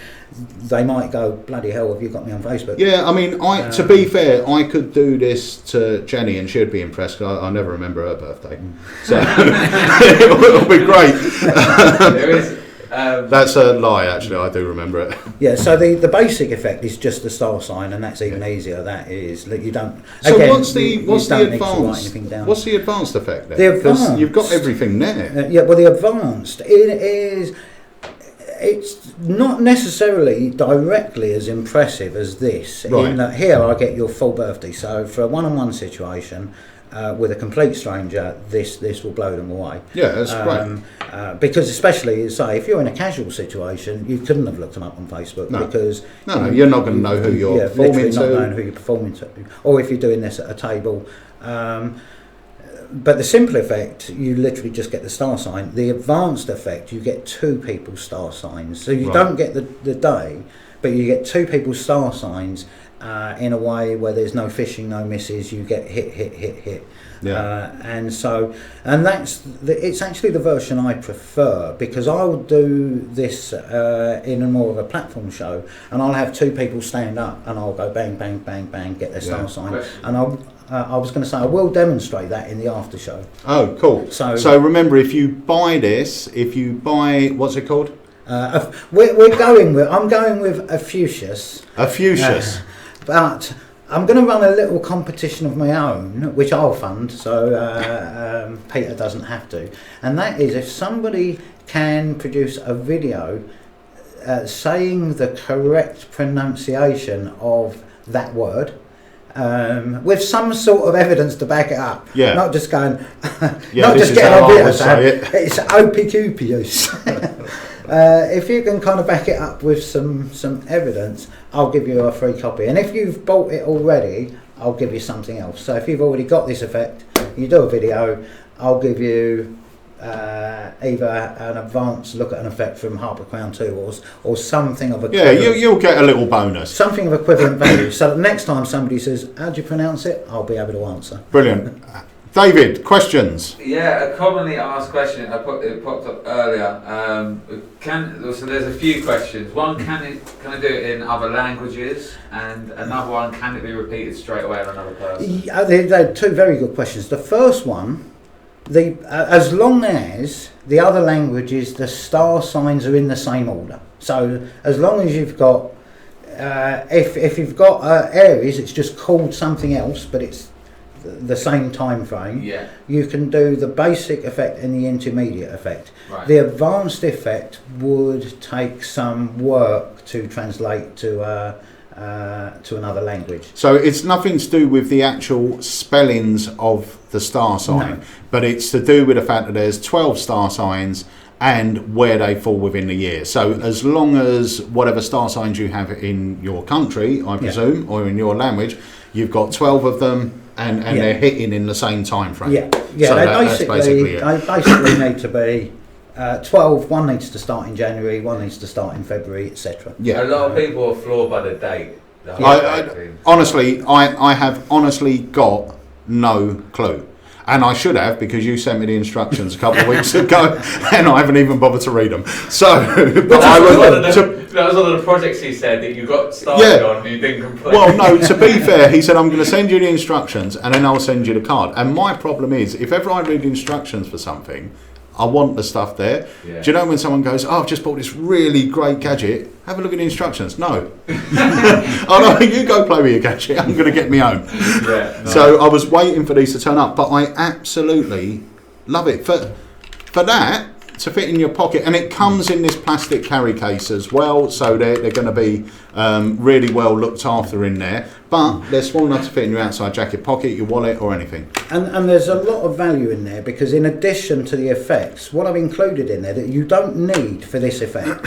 [SPEAKER 3] they might go, bloody hell, have you got me on Facebook?
[SPEAKER 1] Yeah, I mean, to be fair, I could do this to Jenny and she'd be impressed, because I never remember her birthday. So it'll be great.
[SPEAKER 2] There is.
[SPEAKER 1] That's a lie, actually. I do remember it.
[SPEAKER 3] Yeah, so the basic effect is just the star sign, and that's even easier. That is that you don't.
[SPEAKER 1] So
[SPEAKER 3] again,
[SPEAKER 1] what's the
[SPEAKER 3] you don't need to write
[SPEAKER 1] advanced?
[SPEAKER 3] anything down.
[SPEAKER 1] What's the advanced effect then?
[SPEAKER 3] The
[SPEAKER 1] Because you've got
[SPEAKER 3] advanced-
[SPEAKER 1] everything there.
[SPEAKER 3] Yeah, well, the advanced it is. It's not necessarily directly as impressive as this.
[SPEAKER 1] Right.
[SPEAKER 3] In that here I get your full birthday. So for a one-on-one situation with a complete stranger, this will blow them away.
[SPEAKER 1] Yeah, that's great.
[SPEAKER 3] Because especially, say, if you're in a casual situation, you couldn't have looked them up on Facebook because
[SPEAKER 1] No, you're not going to know who you're
[SPEAKER 3] literally
[SPEAKER 1] performing
[SPEAKER 3] not
[SPEAKER 1] to.
[SPEAKER 3] knowing who you're performing to, or if you're doing this at a table. But the simple effect, you literally just get the star sign. The advanced effect, you get 2 people's star signs. So you don't get the day, but you get 2 people's star signs in a way where there's no fishing, no misses. You get hit.
[SPEAKER 1] Yeah.
[SPEAKER 3] And it's actually the version I prefer, because I'll do this in a more of a platform show, and I'll have 2 people stand up and I'll go bang, bang, bang, bang, get their star sign. And I was going to say, I will demonstrate that in the after show.
[SPEAKER 1] Oh, cool. So remember, if you buy this, what's it called?
[SPEAKER 3] I'm going with a Fuchsius.
[SPEAKER 1] A Fuchsius.
[SPEAKER 3] But I'm going to run a little competition of my own, which I'll fund, so Peter doesn't have to. And that is, if somebody can produce a video saying the correct pronunciation of that word. With some sort of evidence to back it up.
[SPEAKER 1] Yeah.
[SPEAKER 3] Not just going,
[SPEAKER 1] Yeah,
[SPEAKER 3] not
[SPEAKER 1] this
[SPEAKER 3] just
[SPEAKER 1] is
[SPEAKER 3] getting
[SPEAKER 1] how
[SPEAKER 3] on
[SPEAKER 1] I
[SPEAKER 3] video
[SPEAKER 1] would say
[SPEAKER 3] saying it's OPQPUs. If you can kind of back it up with some evidence, I'll give you a free copy. And if you've bought it already, I'll give you something else. So if you've already got this effect, you do a video, I'll give you either an advanced look at an effect from Harper Crown 2 or something of equivalent.
[SPEAKER 1] Yeah, you'll get a little bonus.
[SPEAKER 3] Something of equivalent value. So the next time somebody says, how do you pronounce it? I'll be able to answer.
[SPEAKER 1] Brilliant. David, questions?
[SPEAKER 2] Yeah, a commonly asked question. It popped up earlier. So there's a few questions. One, can I do it in other languages? And another one, can it be repeated straight away on another person?
[SPEAKER 3] Yeah, they're two very good questions. The first one, as long as the other languages, the star signs are in the same order. So as long as you've got, if you've got Aries, it's just called something else, but it's the same time frame.
[SPEAKER 2] Yeah.
[SPEAKER 3] You can do the basic effect and the intermediate effect.
[SPEAKER 2] Right.
[SPEAKER 3] The advanced effect would take some work to translate to another language.
[SPEAKER 1] So it's nothing to do with the actual spellings of the star sign,
[SPEAKER 3] No.
[SPEAKER 1] but it's to do with the fact that there's 12 star signs and where they fall within the year. So as long as whatever star signs you have in your country, I presume, or in your language, you've got 12 of them and they're hitting in the same time frame.
[SPEAKER 3] Yeah,
[SPEAKER 1] So
[SPEAKER 3] that's
[SPEAKER 1] basically
[SPEAKER 3] basically
[SPEAKER 1] it.
[SPEAKER 3] they basically need to be 12. One needs to start in January, one needs to start in February, etc.
[SPEAKER 1] Yeah.
[SPEAKER 2] A lot of people are floored by the date.
[SPEAKER 1] Honestly, I have honestly got no clue. And I should have, because you sent me the instructions a couple of weeks ago, and I haven't even bothered to read them. So, but I would.
[SPEAKER 2] That was one of the projects he said that you got started on and you didn't complete.
[SPEAKER 1] Well, no, to be fair, he said, I'm going to send you the instructions and then I'll send you the card. And my problem is, if ever I read the instructions for something, I want the stuff there.
[SPEAKER 2] Yeah.
[SPEAKER 1] Do you know when someone goes, oh, I've just bought this really great gadget, have a look at the instructions? No. Oh, no, you go play with your gadget, I'm going to get my own.
[SPEAKER 2] Yeah, nice.
[SPEAKER 1] So I was waiting for these to turn up, but I absolutely love it. For that, to fit in your pocket, and it comes in this plastic carry case as well, so they're going to be really well looked after in there, but they're small enough to fit in your outside jacket pocket, your wallet or anything.
[SPEAKER 3] And there's a lot of value in there, because in addition to the effects, what I've included in there that you don't need for this effect,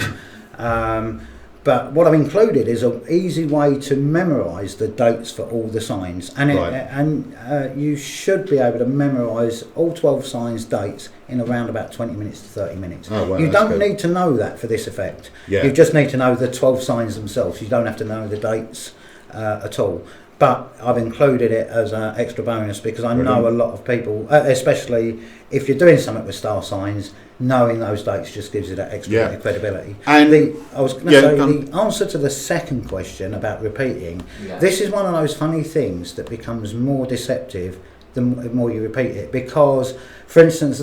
[SPEAKER 3] but what I've included is an easy way to memorise the dates for all the signs, and you should be able to memorise all 12 signs' dates in around about 20 minutes to 30 minutes.
[SPEAKER 1] Oh, wow,
[SPEAKER 3] you
[SPEAKER 1] that's
[SPEAKER 3] don't
[SPEAKER 1] good.
[SPEAKER 3] need to know that for this effect.
[SPEAKER 1] Yeah.
[SPEAKER 3] You just need to know the 12 signs themselves. You don't have to know the dates at all. But I've included it as an extra bonus because I know a lot of people, especially if you're doing something with star signs, knowing those dates just gives you that extra bit of credibility.
[SPEAKER 1] And
[SPEAKER 3] I was going to say, the answer to the second question about repeating, this is one of those funny things that becomes more deceptive the more you repeat it. Because, for instance,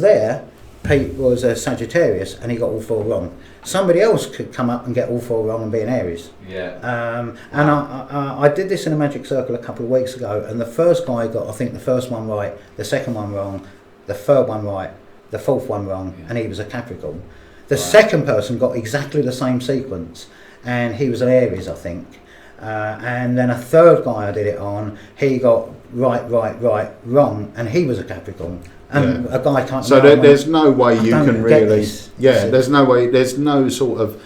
[SPEAKER 3] Pete was a Sagittarius and he got all 4 wrong. Somebody else could come up and get all 4 wrong and be an Aries.
[SPEAKER 2] Yeah.
[SPEAKER 3] And I did this in a magic circle a couple of weeks ago, and the first guy got, I think, the first one right, the second one wrong, the third one right, the fourth one wrong, and he was a Capricorn. The second person got exactly the same sequence, and he was an Aries, I think. And then a third guy I did it on, he got right, wrong, and he was a Capricorn. And a guy can't.
[SPEAKER 1] So there's no way you can really.
[SPEAKER 3] Yeah,
[SPEAKER 1] there's no way. There's no sort of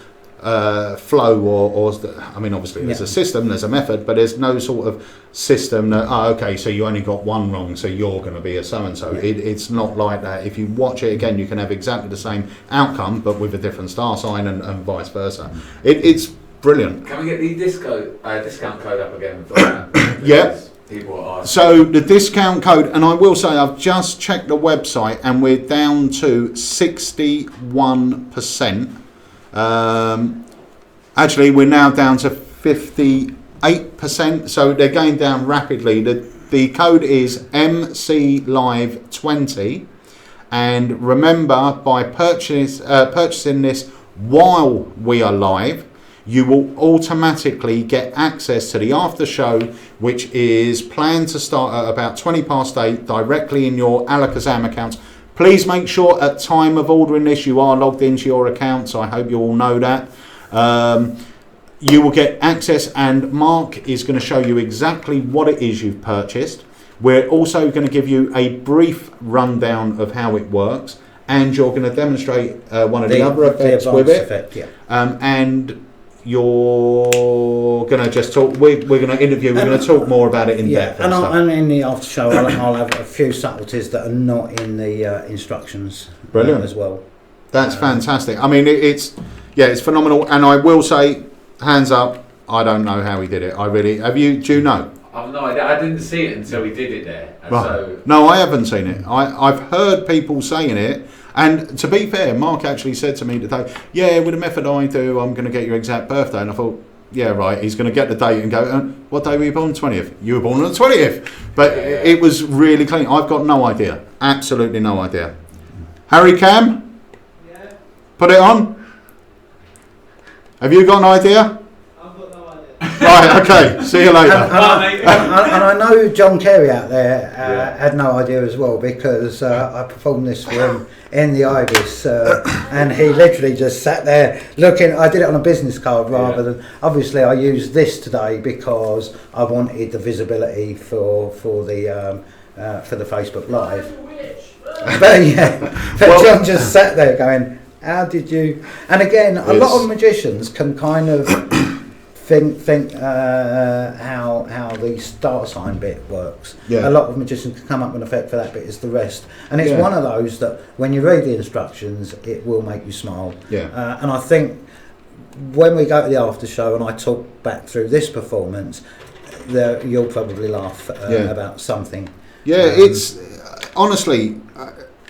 [SPEAKER 1] flow or. I mean, obviously there's a system, there's a method, but there's no sort of system that. Oh, okay, so you only got one wrong, so you're going to be a so and so. It's not like that. If you watch it again, you can have exactly the same outcome, but with a different star sign and vice versa. It's brilliant.
[SPEAKER 2] Can we get the discount code up again for that?
[SPEAKER 1] Yeah.
[SPEAKER 2] People are
[SPEAKER 1] So the discount code, and I will say I've just checked the website and we're down to 61%. Actually, we're now down to 58%, so they're going down rapidly. The code is MCLive20, and remember, by purchasing this while we are live, you will automatically get access to the after show, which is planned to start at about 8:20 directly in your Alakazam account. Please make sure at time of ordering this you are logged into your account, so I hope you all know that. You will get access, and Mark is going to show you exactly what it is you've purchased. We're also going to give you a brief rundown of how it works, and you're going to demonstrate one of the other effects with it.
[SPEAKER 3] Effect, yeah.
[SPEAKER 1] And you're going to just talk. We're going to interview. We're going to talk more about it in depth.
[SPEAKER 3] And in the after show, I'll have a few subtleties that are not in the instructions.
[SPEAKER 1] Brilliant
[SPEAKER 3] as well.
[SPEAKER 1] That's fantastic. I mean, it's phenomenal. And I will say, hands up, I don't know how he did it. I really have you. Do you know?
[SPEAKER 2] I've no idea. I didn't see it until we did it there. And
[SPEAKER 1] Right.
[SPEAKER 2] so
[SPEAKER 1] No, I haven't seen it. I've heard people saying it. And to be fair, Mark actually said to me today, yeah, with the method I do, I'm going to get your exact birthday. And I thought, yeah, right, he's going to get the date and go, what day were you born? 20th. You were born on the 20th. But it was really clean. I've got no idea. Absolutely no idea. Harry Cam?
[SPEAKER 6] Yeah,
[SPEAKER 1] Put it on. Have you got an idea?
[SPEAKER 6] I've got no idea.
[SPEAKER 1] Right, okay. See you later.
[SPEAKER 3] And I know John Carey out there had no idea as well, because I performed this for him in the Ibis, and he literally just sat there looking. I did it on a business card rather than, obviously I used this today because I wanted the visibility for the Facebook Live. But John just sat there going, how did you? And again, a lot of magicians can kind of think how the star sign bit works.
[SPEAKER 1] Yeah.
[SPEAKER 3] A lot of magicians can come up with an effect for that bit, is the rest. And it's one of those that when you read the instructions, it will make you smile.
[SPEAKER 1] Yeah.
[SPEAKER 3] And I think when we go to the after show and I talk back through this performance, you'll probably laugh about something.
[SPEAKER 1] Yeah, it's honestly,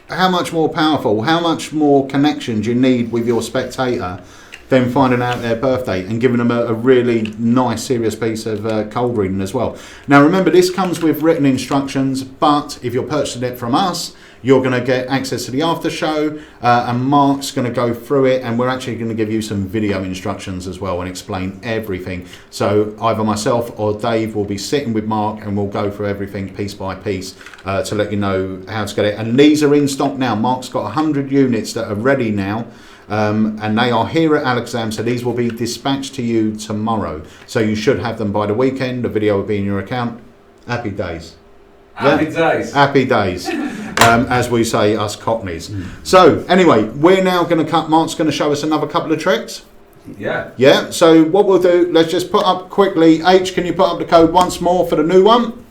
[SPEAKER 1] how much more powerful, how much more connections you need with your spectator than finding out their birthday and giving them a really nice, serious piece of cold reading as well. Now remember, this comes with written instructions, but if you're purchasing it from us, you're going to get access to the after show, and Mark's going to go through it, and we're actually going to give you some video instructions as well and explain everything. So either myself or Dave will be sitting with Mark and we'll go through everything piece by piece to let you know how to get it. And these are in stock now. Mark's got 100 units that are ready now. And they are here at Alexam, so these will be dispatched to you tomorrow. So you should have them by the weekend. The video will be in your account. Happy days.
[SPEAKER 2] happy days.
[SPEAKER 1] Happy days, as we say, us Cockneys. So anyway, we're now going to cut. Mark's going to show us another couple of tricks.
[SPEAKER 2] Yeah.
[SPEAKER 1] Yeah, so what we'll do, let's just put up quickly. H, can you put up the code once more for the new one?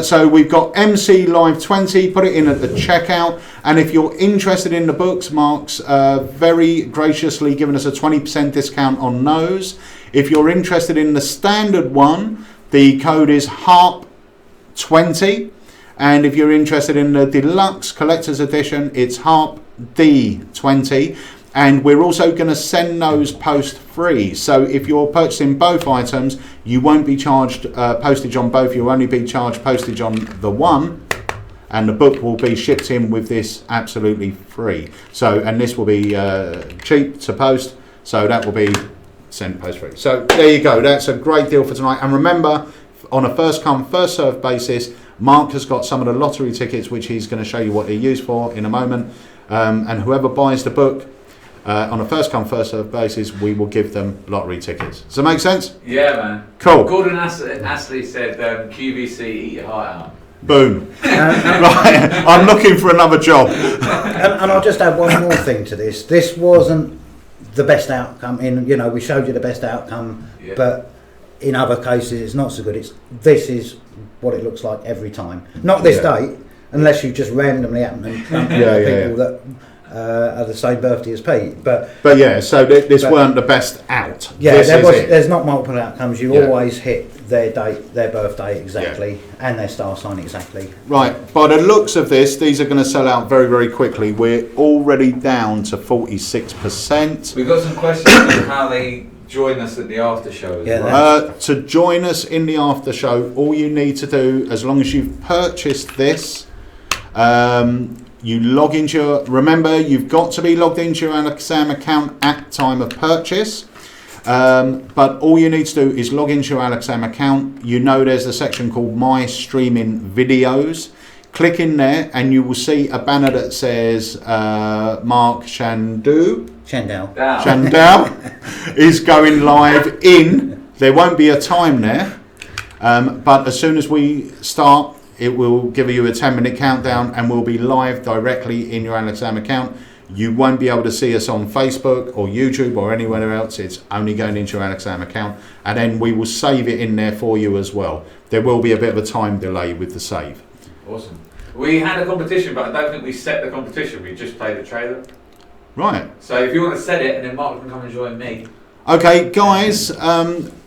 [SPEAKER 1] So we've got MC Live 20, put it in at the checkout. And if you're interested in the books, Mark's very graciously given us a 20% discount on those. If you're interested in the standard one, the code is HARP20. And if you're interested in the deluxe collector's edition, it's HARP-D20. And we're also going to send those post free. So if you're purchasing both items, you won't be charged postage on both. You'll only be charged postage on the one. And the book will be shipped in with this absolutely free. So, and this will be cheap to post. So that will be sent post free. So there you go. That's a great deal for tonight. And remember, on a first come, first served basis, Mark has got some of the lottery tickets, which he's going to show you what they're used for in a moment. And whoever buys the book, on a first come, first served basis, we will give them lottery tickets. Does that make sense?
[SPEAKER 2] Yeah, man.
[SPEAKER 1] Cool.
[SPEAKER 2] Gordon Astley said, QVC, eat your heart out.
[SPEAKER 1] Boom. Right, I'm looking for another job.
[SPEAKER 3] And I'll just add one more thing to this. This wasn't the best outcome. We showed you the best outcome, but in other cases it's not so good. This is what it looks like every time. Not this date, unless you just randomly happen to bump into people that are the same birthday as Pete. But
[SPEAKER 1] yeah, so this weren't the best out.
[SPEAKER 3] Yeah, there's not multiple outcomes. You always hit their date, their birthday exactly, and their star sign exactly.
[SPEAKER 1] Right, by the looks of this, these are going to sell out very, very quickly. We're already down to 46%.
[SPEAKER 2] We've got some questions on how they join us at the after show as well.
[SPEAKER 1] To join us in the after show, all you need to do, as long as you've purchased this, you log into remember, you've got to be logged into your Alexam account at time of purchase. But all you need to do is log into your Alexam account. There's a section called My Streaming Videos. Click in there and you will see a banner that says Mark Chandaue.
[SPEAKER 3] Chandaue.
[SPEAKER 1] Chandaue is going live in. There won't be a time there, but as soon as we start, it will give you a 10-minute countdown, and we'll be live directly in your Alakazam account. You won't be able to see us on Facebook or YouTube or anywhere else. It's only going into your Alakazam account, and then we will save it in there for you as well. There will be a bit of a time delay with the save.
[SPEAKER 2] Awesome. We had a competition, but I don't think we set the competition. We just played the trailer.
[SPEAKER 1] Right.
[SPEAKER 2] So if you want to set it, and then Mark can come and join me.
[SPEAKER 1] Okay, guys.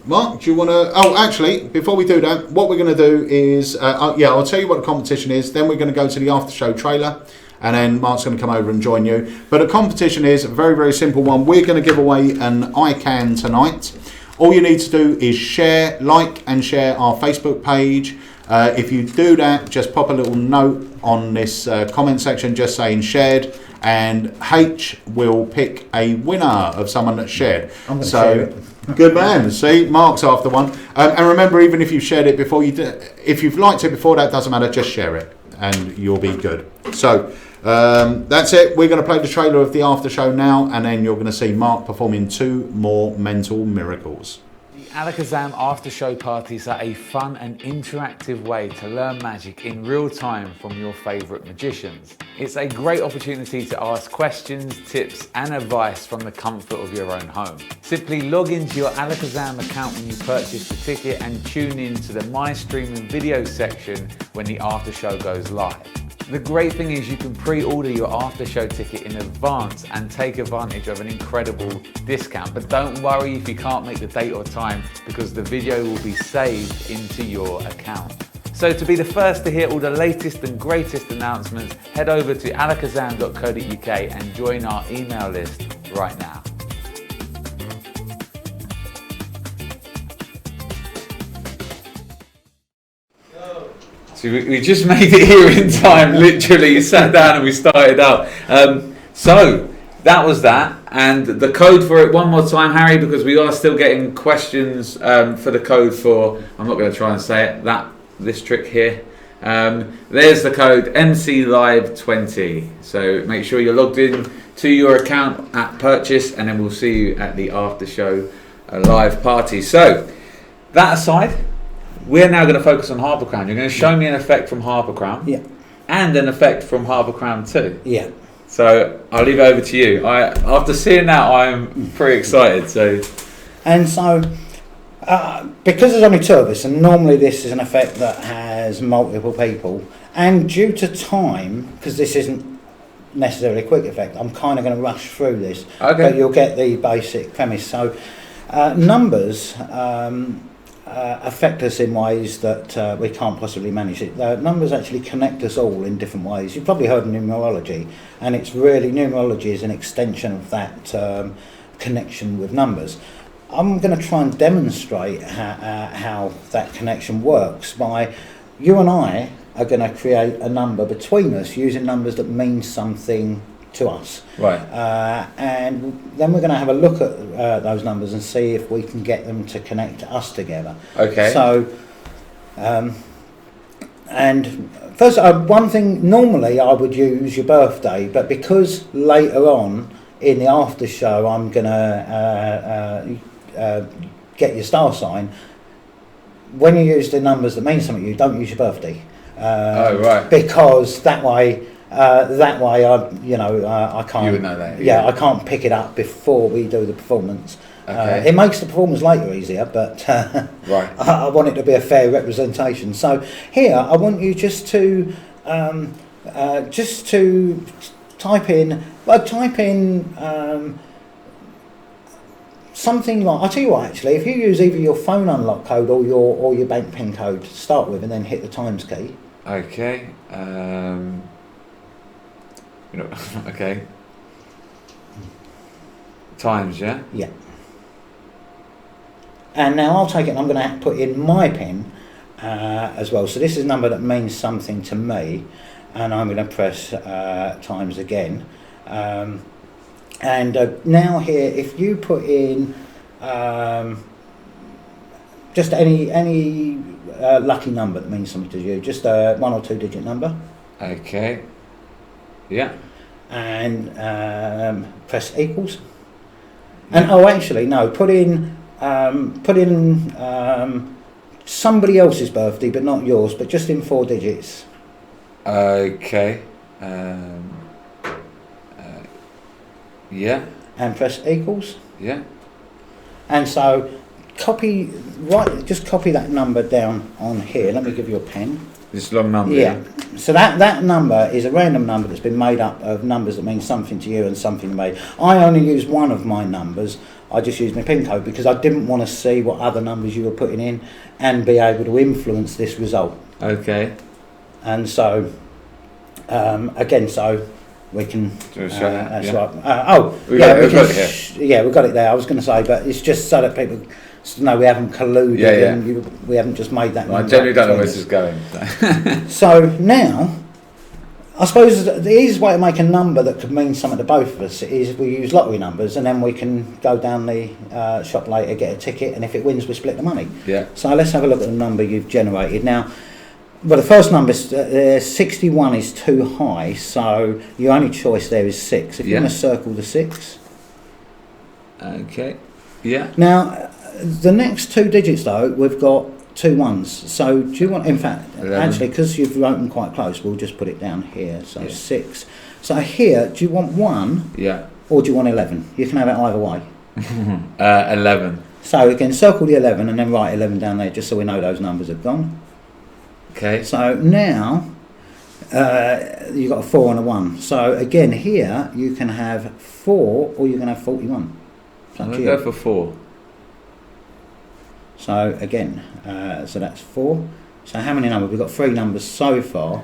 [SPEAKER 1] Mark, do you want to? Oh, actually, before we do that, what we're going to do is, I'll tell you what the competition is. Then we're going to go to the after show trailer. And then Mark's going to come over and join you. But the competition is a very, very simple one. We're going to give away an iCan tonight. All you need to do is like and share our Facebook page. If you do that, just pop a little note on this comment section just saying shared. And H will pick a winner of someone that's shared.
[SPEAKER 3] I'm going to share it.
[SPEAKER 1] Good man. See, Mark's after one. And remember, even if you've shared it before, if you've liked it before, that doesn't matter. Just share it and you'll be good. So that's it. We're going to play the trailer of the after show now, and then you're going to see Mark performing 2 more mental miracles.
[SPEAKER 2] The Alakazam after show parties are a fun and interactive way to learn magic in real time from your favourite magicians. It's a great opportunity to ask questions, tips and advice from the comfort of your own home. Simply log into your Alakazam account when you purchase the ticket and tune in to the My Streaming video section when the after show goes live. The great thing is you can pre-order your after show ticket in advance and take advantage of an incredible discount. But don't worry if you can't make the date or time, because the video will be saved into your account. So to be the first to hear all the latest and greatest announcements, head over to alakazam.co.uk and join our email list right now. So we just made it here in time, literally sat down and we started up. So that was that, and the code for it one more time, Harry, because we are still getting questions for the code for, I'm not going to try and say it, this trick here. There's the code MCLive20. So make sure you're logged in to your account at purchase, and then we'll see you at the after show live party. So that aside, we're now going to focus on Harper Crown. You're going to show me an effect from Harper Crown.
[SPEAKER 3] Yeah.
[SPEAKER 2] And an effect from Harper Crown too.
[SPEAKER 3] Yeah.
[SPEAKER 2] So I'll leave it over to you. After seeing that, I'm pretty excited.
[SPEAKER 3] And so, because there's only 2 of us, and normally this is an effect that has multiple people, and due to time, because this isn't necessarily a quick effect, I'm kind of going to rush through this.
[SPEAKER 2] Okay.
[SPEAKER 3] But you'll get the basic premise. So, numbers affect us in ways that we can't possibly manage it. Numbers actually connect us all in different ways. You've probably heard of numerology, and it's really, numerology is an extension of that connection with numbers. I'm going to try and demonstrate how that connection works by, you and I are going to create a number between us using numbers that mean something to us.
[SPEAKER 2] Right.
[SPEAKER 3] And then we're going to have a look at those numbers and see if we can get them to connect us together.
[SPEAKER 2] Okay.
[SPEAKER 3] So, and first, one thing, normally I would use your birthday, but because later on in the after show I'm going to get your star sign, when you use the numbers that mean something to you, don't use your birthday.
[SPEAKER 2] Right.
[SPEAKER 3] Because that way I can't.
[SPEAKER 2] You would know that.
[SPEAKER 3] Yeah, I can't pick it up before we do the performance.
[SPEAKER 2] Okay.
[SPEAKER 3] It makes the performance later easier, but
[SPEAKER 2] Right.
[SPEAKER 3] I want it to be a fair representation. So here, I want you just to type in something like, I'll tell you what, actually, if you use either your phone unlock code or your bank PIN code to start with, and then hit the times key.
[SPEAKER 2] Okay. Okay. Times, yeah?
[SPEAKER 3] Yeah. And now I'll take it and I'm going to put in my PIN as well. So this is a number that means something to me, and I'm going to press times again. And now here, if you put in just any lucky number that means something to you, just a 1 or 2 digit number.
[SPEAKER 2] Okay. Yeah.
[SPEAKER 3] And press equals. And actually no, put in somebody else's birthday, but not yours, but just in 4 digits.
[SPEAKER 2] Okay. Yeah.
[SPEAKER 3] And press equals.
[SPEAKER 2] Yeah.
[SPEAKER 3] And so just copy that number down on here. Let me give you a pen.
[SPEAKER 2] This long number.
[SPEAKER 3] Yeah. So that number is a random number that's been made up of numbers that mean something to you and something to me. I only use one of my numbers. I just used my PIN code because I didn't want to see what other numbers you were putting in and be able to influence this result.
[SPEAKER 2] Okay.
[SPEAKER 3] And so, again, so we can.
[SPEAKER 2] Show that?
[SPEAKER 3] That's
[SPEAKER 2] Yeah.
[SPEAKER 3] right.
[SPEAKER 2] We've got it
[SPEAKER 3] there. I was going to say, but it's just so that people know we haven't colluded and we haven't just made that.
[SPEAKER 2] Well, I generally don't know where this is going.
[SPEAKER 3] So now, I suppose the easiest way to make a number that could mean something to both of us is if we use lottery numbers, and then we can go down the shop later, get a ticket, and if it wins, we split the money.
[SPEAKER 2] Yeah.
[SPEAKER 3] So let's have a look at the number you've generated. Now, well, the first number, 61 is too high, so your only choice there is 6. If you want to circle the 6.
[SPEAKER 2] Okay. Yeah.
[SPEAKER 3] Now, the next 2 digits, though, we've got 2 ones. So do you want, in fact,
[SPEAKER 2] 11.
[SPEAKER 3] actually, because you've written quite close, we'll just put it down here. So 6. So here, do you want 1?
[SPEAKER 2] Yeah.
[SPEAKER 3] Or do you want 11? You can have it either way.
[SPEAKER 2] 11.
[SPEAKER 3] So again, circle the 11 and then write 11 down there, just so we know those numbers have gone.
[SPEAKER 2] Okay.
[SPEAKER 3] So now you've got a 4 and a 1. So again, here you can have 4 or you can have 41.
[SPEAKER 2] I'm going to go for 4.
[SPEAKER 3] So again, so that's 4. So how many numbers? We've got 3 numbers so far.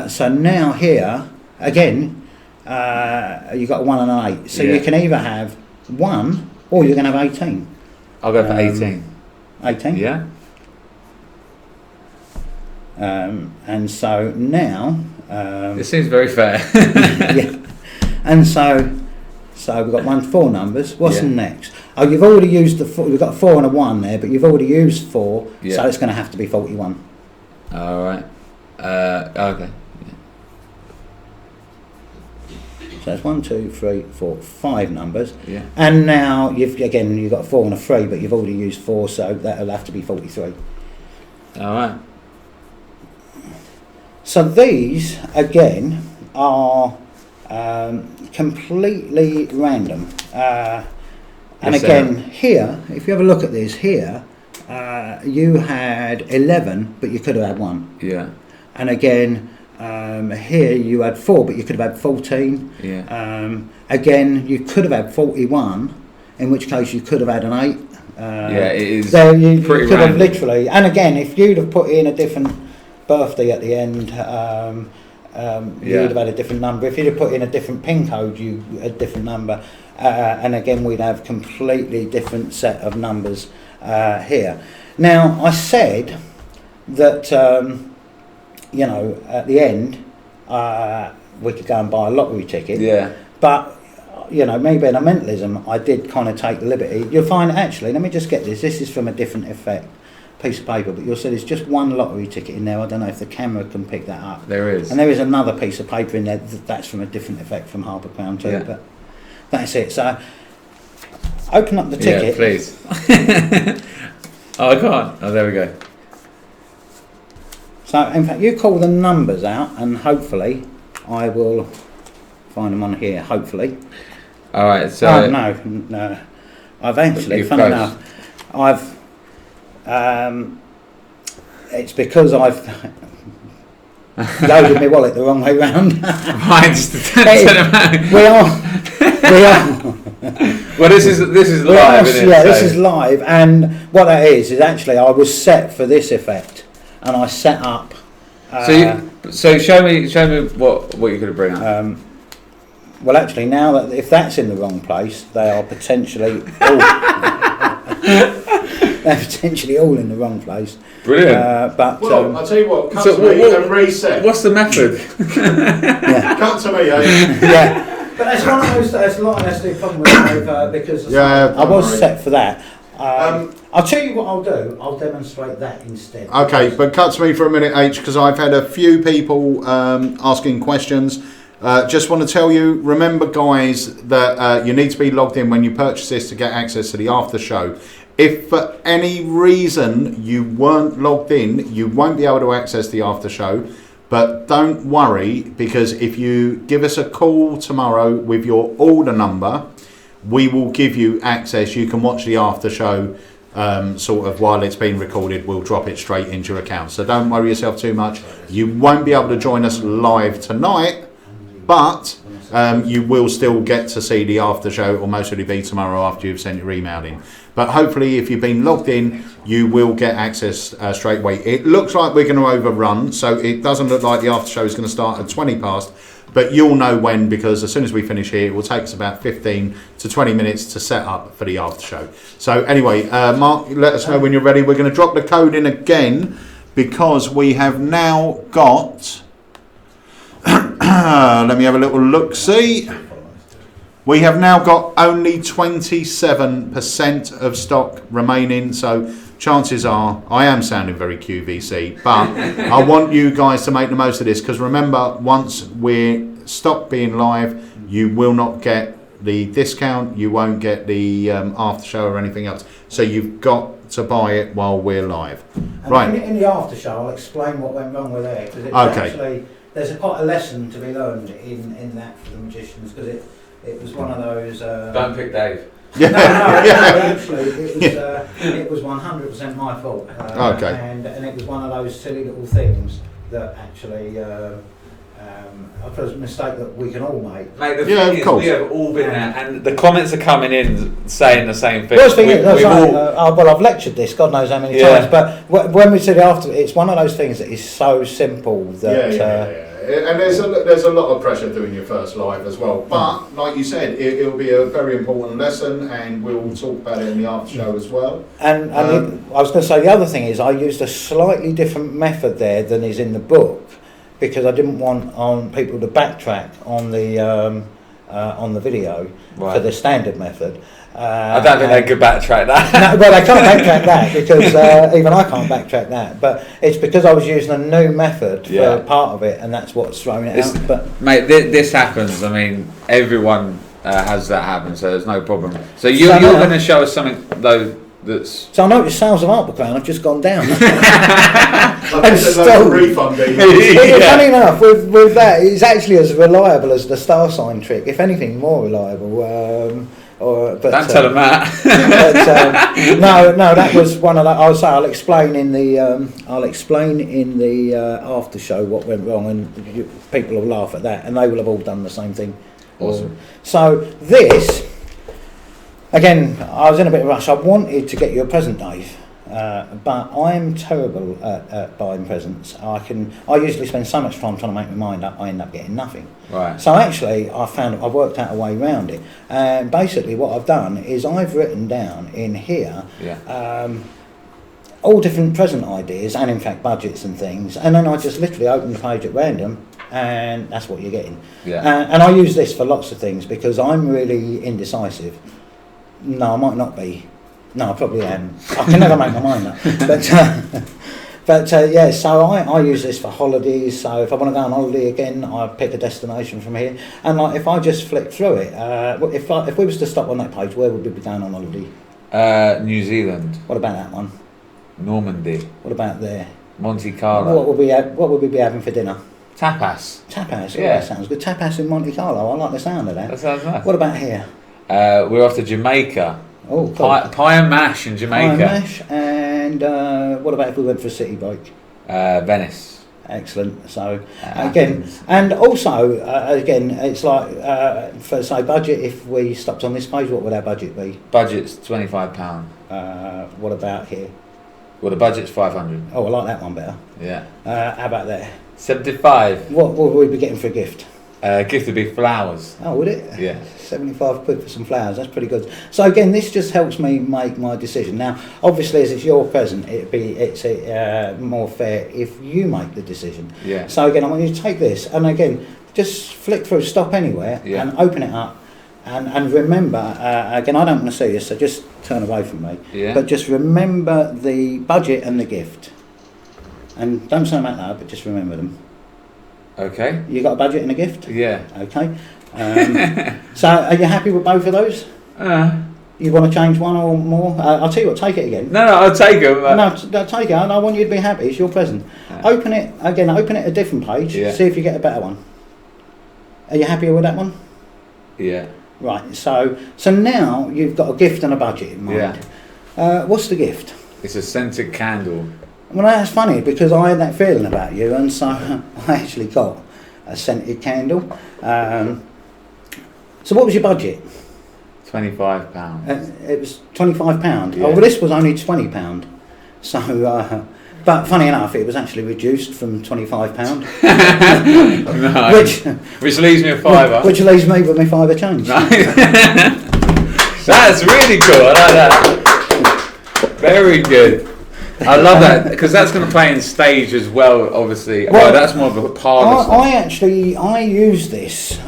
[SPEAKER 3] So now here, again, you've got a 1 and an 8. So you can either have 1 or you're going to have 18.
[SPEAKER 2] I'll go for 18.
[SPEAKER 3] 18?
[SPEAKER 2] Yeah.
[SPEAKER 3] And so now...
[SPEAKER 2] this seems very fair.
[SPEAKER 3] yeah. And so we've got 4 numbers. What's next? Oh, you've already used the 4. We've got a 4 and a 1 there, but you've already used 4, so it's going to have to be 41.
[SPEAKER 2] All right. Okay.
[SPEAKER 3] So that's 1, 2, 3, 4, 5 numbers.
[SPEAKER 2] Yeah.
[SPEAKER 3] And now you've got a 4 and a 3, but you've already used 4, so that'll have to be 43.
[SPEAKER 2] All right.
[SPEAKER 3] So these again are completely random. And again, here, if you have a look at this here, you had 11, but you could have had 1.
[SPEAKER 2] Yeah.
[SPEAKER 3] And again, here you had 4, but you could have had 14.
[SPEAKER 2] Yeah.
[SPEAKER 3] Again, you could have had 41, in which case you could have had an 8.
[SPEAKER 2] Yeah, it is
[SPEAKER 3] so you
[SPEAKER 2] pretty
[SPEAKER 3] could have
[SPEAKER 2] random.
[SPEAKER 3] literally, and again, if you'd have put in a different birthday at the end, you'd have had a different number. If you'd have put in a different PIN code, a different number. And again, we'd have completely different set of numbers here. Now, I said that, at the end, we could go and buy a lottery ticket.
[SPEAKER 2] Yeah.
[SPEAKER 3] But, me being a mentalism, I did kind of take the liberty. You'll find, actually, let me just get this. This is from a different piece of paper, but you'll see there's just 1 lottery ticket in there. I don't know if the camera can pick that up.
[SPEAKER 2] There is.
[SPEAKER 3] And there is another piece of paper in there that's from a different effect from Harper Crown too.
[SPEAKER 2] Yeah.
[SPEAKER 3] But that's it. So open up the ticket.
[SPEAKER 2] Yeah, please. Oh, I can't. Oh, there we go.
[SPEAKER 3] So in fact, you call the numbers out, and hopefully I will find them on here. Hopefully.
[SPEAKER 2] All right. So.
[SPEAKER 3] Oh, no. I've actually, funny enough, it's because I've loaded my wallet the wrong way round.
[SPEAKER 2] Right, just to
[SPEAKER 3] We are.
[SPEAKER 2] Well, this is live, isn't it?
[SPEAKER 3] Yeah,
[SPEAKER 2] So-
[SPEAKER 3] this is live, and what that is actually I was set for this effect, and I set up.
[SPEAKER 2] So show me what you could bring up.
[SPEAKER 3] Well, actually, now that if that's in the wrong place, they are potentially all. They're potentially all in the wrong place.
[SPEAKER 2] Brilliant.
[SPEAKER 3] But
[SPEAKER 1] I'll tell you what, cut
[SPEAKER 2] So
[SPEAKER 1] to me and reset.
[SPEAKER 2] What's the method?
[SPEAKER 3] yeah.
[SPEAKER 1] Cut to me, eh?
[SPEAKER 3] Yeah. But that's one of those. That's the problem with because
[SPEAKER 1] Yeah,
[SPEAKER 3] I was
[SPEAKER 1] don't worry.
[SPEAKER 3] set for that. I'll tell you what I'll do. I'll demonstrate that instead.
[SPEAKER 1] Okay, but cut to me for a minute, H, because I've had a few people asking questions. Just want to tell you, remember guys, that you need to be logged in when you purchase this to get access to the after show. If for any reason you weren't logged in, you won't be able to access the after show. But don't worry, because if you give us a call tomorrow with your order number, we will give you access. You can watch the after show sort of while it's being recorded. We'll drop it straight into your account. So don't worry yourself too much. You won't be able to join us live tonight, but you will still get to see the after show, or most of it be tomorrow after you've sent your email in. But hopefully, if you've been logged in, you will get access straight away. It looks like we're going to overrun, so it doesn't look like the after show is going to start at 20 past. But you'll know when, because as soon as we finish here, it will take us about 15 to 20 minutes to set up for the after show. So anyway, Mark, let us know when you're ready. We're going to drop the code in again, because we have now got... let me have a little look-see. We have now got only 27% of stock remaining, so chances are, I am sounding very QVC, but I want you guys to make the most of this, because remember, once we stop being live, you will not get the discount, you won't get the after show or anything else. So you've got to buy it while we're live.
[SPEAKER 3] And
[SPEAKER 1] right.
[SPEAKER 3] In the after show, I'll explain what went wrong with there, because it's actually, there's quite a lesson to be learned in that for the magicians, because it was one of those...
[SPEAKER 2] Don't pick Dave.
[SPEAKER 3] No, actually, it was 100% my fault.
[SPEAKER 1] Okay.
[SPEAKER 3] And it was one of those silly little things that actually... I thought it was a mistake that we can all make.
[SPEAKER 2] Mate, the thing is, we have all been there, and the comments are coming in saying the same thing.
[SPEAKER 3] Well, well, I've lectured this, God knows how many times, but when we said it after, it's one of those things that is so simple that...
[SPEAKER 1] And there's a lot of pressure doing your first live as well. But, like you said, it'll be a very important lesson, and we'll talk about it in the after show as well. And
[SPEAKER 3] I was going to say, the other thing is, I used a slightly different method there than is in the book, because I didn't want people to backtrack on the video for the standard method.
[SPEAKER 2] I don't think they could backtrack that.
[SPEAKER 3] No, well, they can't backtrack that, because even I can't backtrack that. But it's because I was using a new method for part of it, and that's what's throwing it out. But
[SPEAKER 2] mate, this happens. I mean, everyone has that happen, so there's no problem. So you're going to show us something though. So
[SPEAKER 3] I noticed sales of Art Crown have just gone down.
[SPEAKER 1] and still refunding.
[SPEAKER 3] Funny enough, with that, it's actually as reliable as the star sign trick. If anything, more reliable. Don't
[SPEAKER 2] tell them that.
[SPEAKER 3] No, that was one of the. I'll explain in the after show what went wrong, and people will laugh at that, and they will have all done the same thing.
[SPEAKER 2] Awesome.
[SPEAKER 3] So this. Again, I was in a bit of a rush. I wanted to get you a present, Dave, but I'm terrible at buying presents. I usually spend so much time trying to make my mind up, I end up getting nothing.
[SPEAKER 2] Right.
[SPEAKER 3] So actually, I've worked out a way around it. And basically what I've done is I've written down in here all different present ideas, and in fact budgets and things, and then I just literally open the page at random, and that's what you're getting.
[SPEAKER 2] Yeah.
[SPEAKER 3] And I use this for lots of things, because I'm really indecisive. No, I might not be. No, I probably am. I can never make my mind up. But so I use this for holidays. So if I want to go on holiday again, I pick a destination from here. And like if I just flick through it, if we was to stop on that page, where would we be going on holiday?
[SPEAKER 2] New Zealand.
[SPEAKER 3] What about that one?
[SPEAKER 2] Normandy.
[SPEAKER 3] What about there?
[SPEAKER 2] Monte Carlo.
[SPEAKER 3] What would we be having for dinner?
[SPEAKER 2] Tapas.
[SPEAKER 3] Tapas. Oh, that sounds good. Tapas in Monte Carlo. I like the sound of that.
[SPEAKER 2] That sounds nice.
[SPEAKER 3] What about here?
[SPEAKER 2] We're off to Jamaica.
[SPEAKER 3] Oh, cool.
[SPEAKER 2] Pie and mash in Jamaica.
[SPEAKER 3] Pie and mash. And what about if we went for a city break?
[SPEAKER 2] Venice.
[SPEAKER 3] Excellent. So again, and also again, it's like for say budget. If we stopped on this page, what would our budget be?
[SPEAKER 2] Budget's £25.
[SPEAKER 3] What about here?
[SPEAKER 2] Well, the budget's 500.
[SPEAKER 3] Oh, I like that one better.
[SPEAKER 2] Yeah.
[SPEAKER 3] How about there?
[SPEAKER 2] 75.
[SPEAKER 3] What would we be getting for a gift?
[SPEAKER 2] Gift would be flowers.
[SPEAKER 3] Oh, would it?
[SPEAKER 2] Yeah.
[SPEAKER 3] 75 quid for some flowers. That's pretty good. So again, this just helps me make my decision. Now, obviously, as it's your present, it's more fair if you make the decision.
[SPEAKER 2] Yeah.
[SPEAKER 3] So again, I want you to take this, and again, just flick through, stop anywhere, and open it up. And remember, again, I don't want to see this, so just turn away from me.
[SPEAKER 2] Yeah.
[SPEAKER 3] But just remember the budget and the gift. And don't say them out loud, but just remember them.
[SPEAKER 2] Okay.
[SPEAKER 3] You got a budget and a gift?
[SPEAKER 2] Yeah.
[SPEAKER 3] Okay. So are you happy with both of those? You want to change one or more? I'll tell you what, take it again.
[SPEAKER 2] No, I'll take them.
[SPEAKER 3] No, take it. I want you to be happy. It's your present. Open it again. Open it a different page.
[SPEAKER 2] Yeah.
[SPEAKER 3] See if you get a better one. Are you happier with that one?
[SPEAKER 2] Yeah.
[SPEAKER 3] Right. So now you've got a gift and a budget in mind.
[SPEAKER 2] Yeah.
[SPEAKER 3] What's the gift?
[SPEAKER 2] It's a scented candle.
[SPEAKER 3] Well, that's funny because I had that feeling about you, and so I actually got a scented candle. So what was your budget?
[SPEAKER 2] £25.
[SPEAKER 3] It was £25.
[SPEAKER 2] Yeah.
[SPEAKER 3] Oh, well, this was only £20. So, but funny enough, it was actually reduced from £25,
[SPEAKER 2] No. Which leaves me a fiver.
[SPEAKER 3] which leaves me with my fiver change.
[SPEAKER 2] No. That's really cool. I like that. Very good. I love that because that's going to play in stage as well. Obviously, well, that's more of a part.
[SPEAKER 3] I use this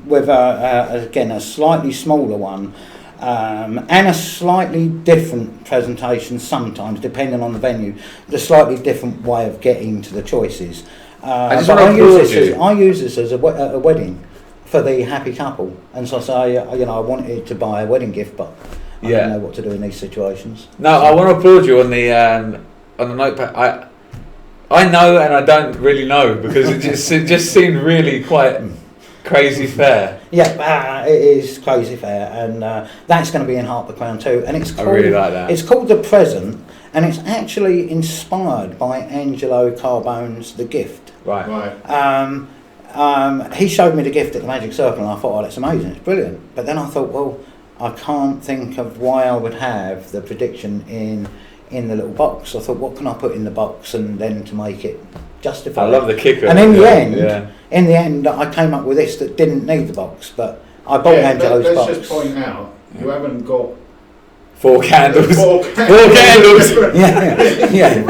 [SPEAKER 3] with again a slightly smaller one and a slightly different presentation sometimes, depending on the venue. The slightly different way of getting to the choices.
[SPEAKER 2] I just want to applaud you.
[SPEAKER 3] I use this as a wedding for the happy couple, and so I say, I wanted to buy a wedding gift, but I don't know what to do in these situations.
[SPEAKER 2] No, I want to applaud you on the notepad. I know and I don't really know because it just seemed really quite crazy fair.
[SPEAKER 3] Yeah, it is crazy fair, and that's going to be in Harp the Crown too. And it's called,
[SPEAKER 2] I really like that.
[SPEAKER 3] It's called The Present, and it's actually inspired by Angelo Carbone's The Gift.
[SPEAKER 2] Right.
[SPEAKER 3] He showed me the gift at the Magic Circle, and I thought, that's amazing, it's brilliant. But then I thought, well, I can't think of why I would have the prediction in the little box. I thought, what can I put in the box and then to make it justify?
[SPEAKER 2] I love the kicker.
[SPEAKER 3] And in the end, I came up with this that didn't need the box, but I bought Angelo's box.
[SPEAKER 1] Let's just point out, you haven't got
[SPEAKER 2] 4 candles.
[SPEAKER 1] Four
[SPEAKER 2] candles.
[SPEAKER 3] Yeah.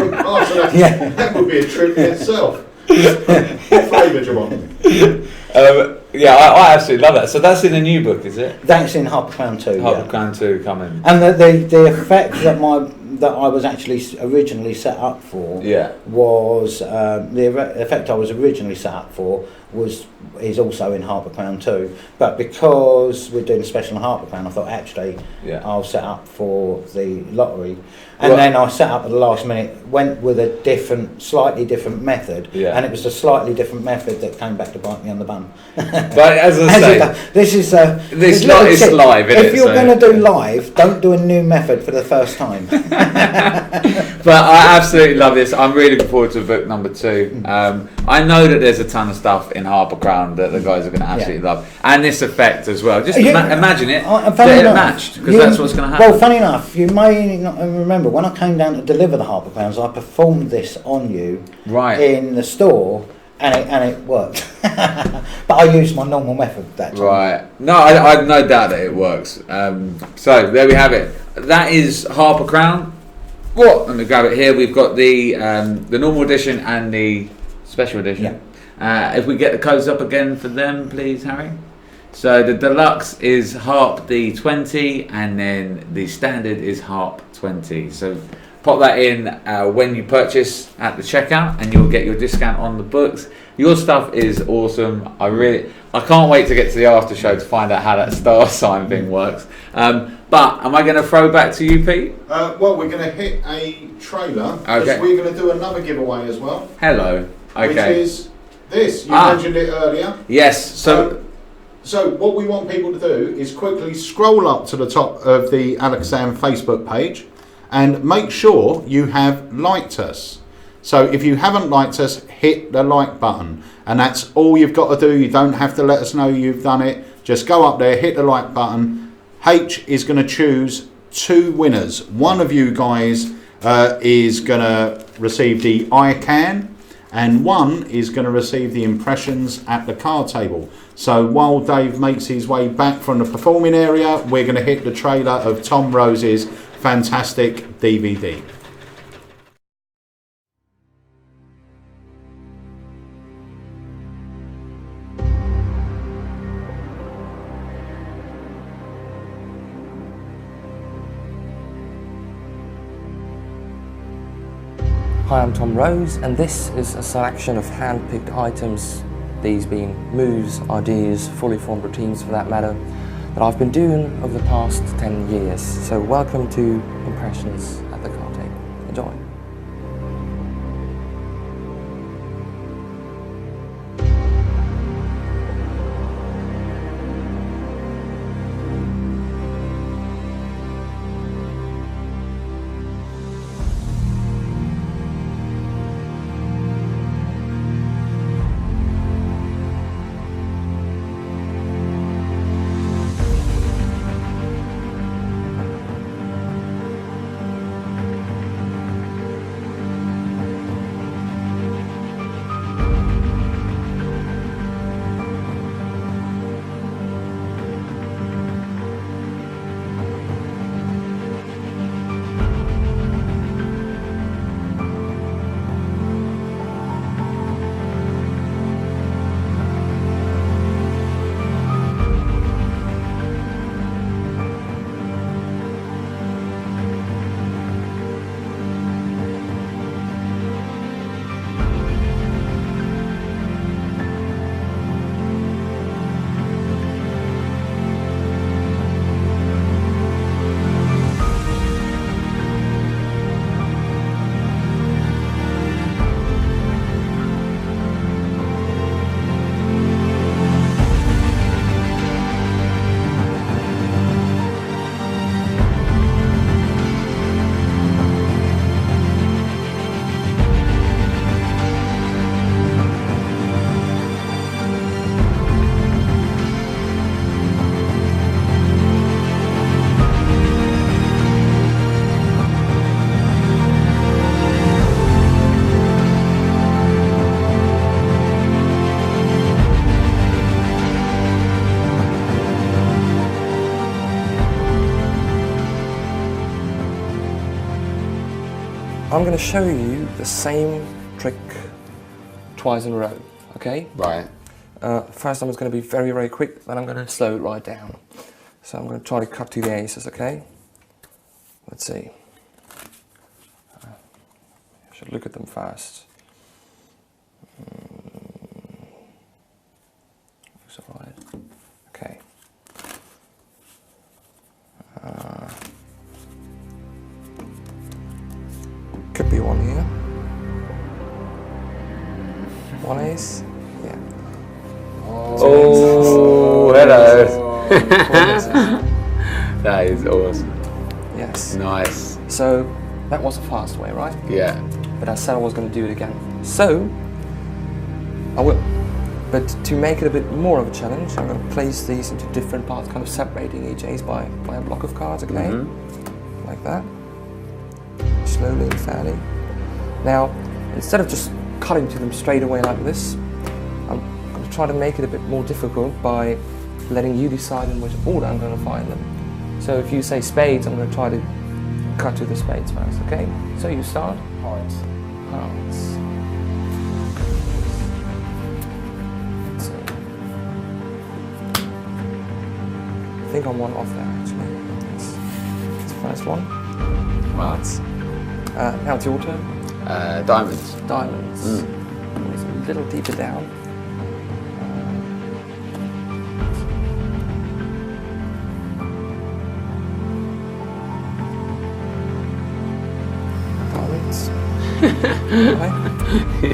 [SPEAKER 1] That would be a trip in itself. What flavour do you want?
[SPEAKER 2] I absolutely love that. So that's in a new book, is it?
[SPEAKER 3] That's in Harp the Crown 2.
[SPEAKER 2] Harp the Crown 2 coming.
[SPEAKER 3] And the effect that I was actually originally set up for was the effect I was originally set up for is also in Harp the Crown 2. But because we're doing a special on Harp the Crown, I thought actually I'll set up for the lottery. And then I set up at the last minute, went with a slightly different method, and it was a slightly different method that came back to bite me on the bum.
[SPEAKER 2] But as I say,
[SPEAKER 3] this is
[SPEAKER 2] it's live.
[SPEAKER 3] If you're going to do live, don't do a new method for the first time.
[SPEAKER 2] But I absolutely love this. I'm really looking forward to book number 2. I know that there's a ton of stuff in Harper Crown that the guys are going to absolutely love, and this effect as well. Just imagine it matched, because that's what's going to happen.
[SPEAKER 3] Well, funny enough, you may not remember when I came down to deliver the Harper Crowns, I performed this on you in the store, and it worked. But I used my normal method that time.
[SPEAKER 2] Right. No, I have no doubt that it works. So there we have it. That is Harper Crown. Let me grab it here. We've got the normal edition and the special edition. If we get the codes up again for them, please, Harry. So the deluxe is Harp D20, and then the standard is Harp 20. So pop that in when you purchase at the checkout, and you'll get your discount on the books. Your stuff is awesome. I can't wait to get to the after show to find out how that star sign thing works. But am I going to throw back to you, Pete?
[SPEAKER 1] Well, we're going to hit a trailer.
[SPEAKER 2] Okay.
[SPEAKER 1] We're going to do another giveaway as well.
[SPEAKER 2] Hello. Okay.
[SPEAKER 1] Which is this. You mentioned it earlier.
[SPEAKER 2] Yes.
[SPEAKER 1] So what we want people to do is quickly scroll up to the top of the Alex Sam Facebook page and make sure you have liked us. So if you haven't liked us, hit the like button, and that's all you've got to do. You don't have to let us know you've done it. Just go up there, hit the like button. H is going to choose 2 winners. One of you guys is going to receive the I Can, and one is going to receive the impressions at the card table. So while Dave makes his way back from the performing area, we're going to hit the trailer of Tom Rose's fantastic DVD.
[SPEAKER 7] Hi, I'm Tom Rose, and this is a selection of hand-picked items, these being moves, ideas, fully formed routines for that matter, that I've been doing over the past 10 years. So welcome to Impressions at the Card Table. Enjoy. I'm going to show you the same trick twice in a row, okay?
[SPEAKER 2] Right.
[SPEAKER 7] First I'm just going to be very, very quick, then I'm going to slow it right down. So I'm going to try to cut to the aces, okay? Let's see. I should look at them first. Looks alright. Okay. Could be one here. One ace. Yeah.
[SPEAKER 2] Oh, hello. That is awesome.
[SPEAKER 7] Yes.
[SPEAKER 2] Nice.
[SPEAKER 7] So that was a fast way, right?
[SPEAKER 2] Yeah.
[SPEAKER 7] But I said I was going to do it again. So I will. But to make it a bit more of a challenge, I'm going to place these into different parts, kind of separating each ace by a block of cards, okay? Like that. Slowly and fairly. Now, instead of just cutting to them straight away like this, I'm going to try to make it a bit more difficult by letting you decide in which order I'm going to find them. So if you say spades, I'm going to try to cut to the spades first, okay? So you start.
[SPEAKER 4] Hearts.
[SPEAKER 7] Hearts. Let's see. I think I'm one off there actually. It's the first one. Hearts. Now it's your turn.
[SPEAKER 2] Diamonds.
[SPEAKER 7] Diamonds. It's a little deeper down. Diamonds.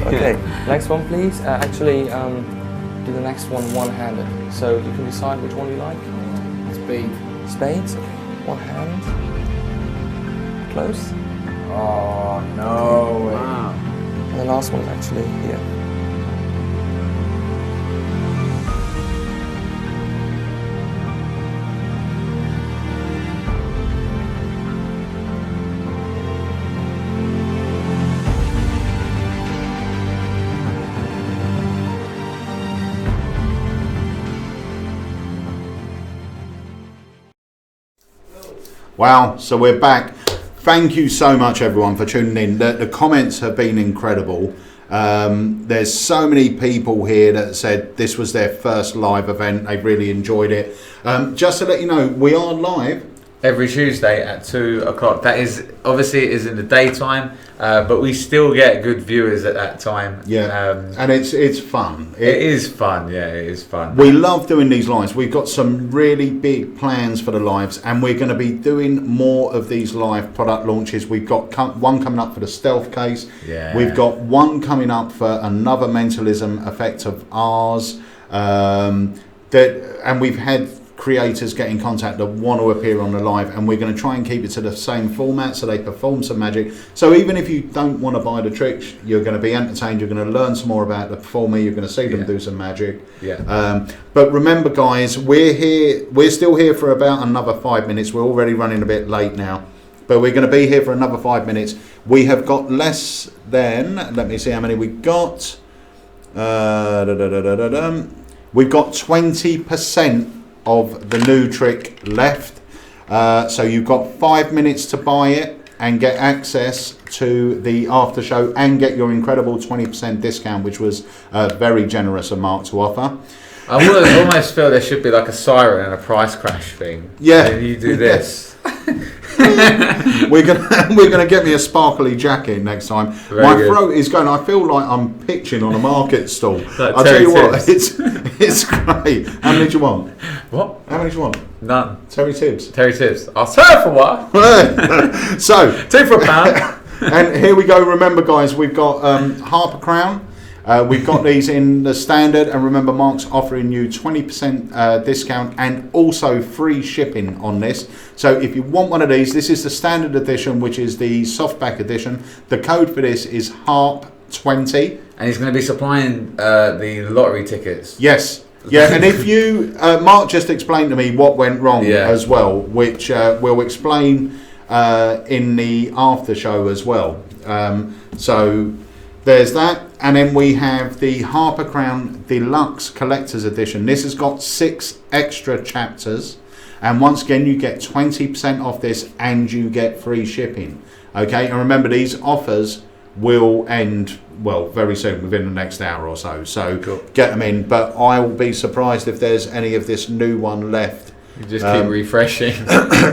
[SPEAKER 7] Okay, next one please. Actually, do the next one one-handed. So you can decide which one you like.
[SPEAKER 2] Speed.
[SPEAKER 7] Spades. Okay. One hand. Close.
[SPEAKER 4] Oh, no way.
[SPEAKER 2] Wow.
[SPEAKER 7] And the last one is actually here.
[SPEAKER 1] Wow, so we're back. Thank you so much, everyone, for tuning in. The comments have been incredible. There's so many people here that said this was their first live event. They really enjoyed it. Just to let you know, we are live
[SPEAKER 2] every Tuesday at 2 o'clock. That is obviously it is in the daytime, but we still get good viewers at that time.
[SPEAKER 1] Yeah, and it's fun.
[SPEAKER 2] It is fun. Yeah, it is fun.
[SPEAKER 1] We love doing these lives. We've got some really big plans for the lives, and we're going to be doing more of these live product launches. We've got one coming up for the stealth case.
[SPEAKER 2] Yeah.
[SPEAKER 1] We've got one coming up for another mentalism effect of ours. And we've had creators get in contact that want to appear on the live, and we're going to try and keep it to the same format so they perform some magic. So even if you don't want to buy the tricks, you're going to be entertained, you're going to learn some more about the performer, you're going to see them do some magic. But remember guys, we're still here for about another 5 minutes. We're already running a bit late now, but we're going to be here for another 5 minutes. We have got less than, let me see how many we got. We've got 20% of the new trick left, so you've got 5 minutes to buy it and get access to the after show and get your incredible 20% discount, which was very generous of Mark to offer.
[SPEAKER 2] I would almost feel there should be like a siren and a price crash thing.
[SPEAKER 1] Yeah,
[SPEAKER 2] and you do this.
[SPEAKER 1] we're gonna get me a sparkly jacket next time. My throat is going. I feel like I'm pitching on a market stall. I'll tell you what, it's great. How many do you want?
[SPEAKER 2] What?
[SPEAKER 1] How many do you want?
[SPEAKER 2] None.
[SPEAKER 1] Terry Tibbs.
[SPEAKER 2] Terry Tibbs. I'll serve for what?
[SPEAKER 1] So
[SPEAKER 2] 2 for a pound.
[SPEAKER 1] And here we go. Remember, guys, we've got Harper Crown. We've got these in the standard, and remember, Mark's offering you 20% discount and also free shipping on this. So if you want one of these, this is the standard edition, which is the softback edition. The code for this is HARP20.
[SPEAKER 2] And he's going to be supplying the lottery tickets.
[SPEAKER 1] Yes. Yeah, and if you, Mark just explained to me what went wrong as well, which we'll explain in the after show as well. So there's that, and then we have the Harper Crown Deluxe Collector's Edition. This has got 6 extra chapters, and once again you get 20% off this and you get free shipping. Okay, and remember these offers will end very soon, within the next hour or so. So get them in, but I will be surprised if there's any of this new one left.
[SPEAKER 2] You just keep refreshing.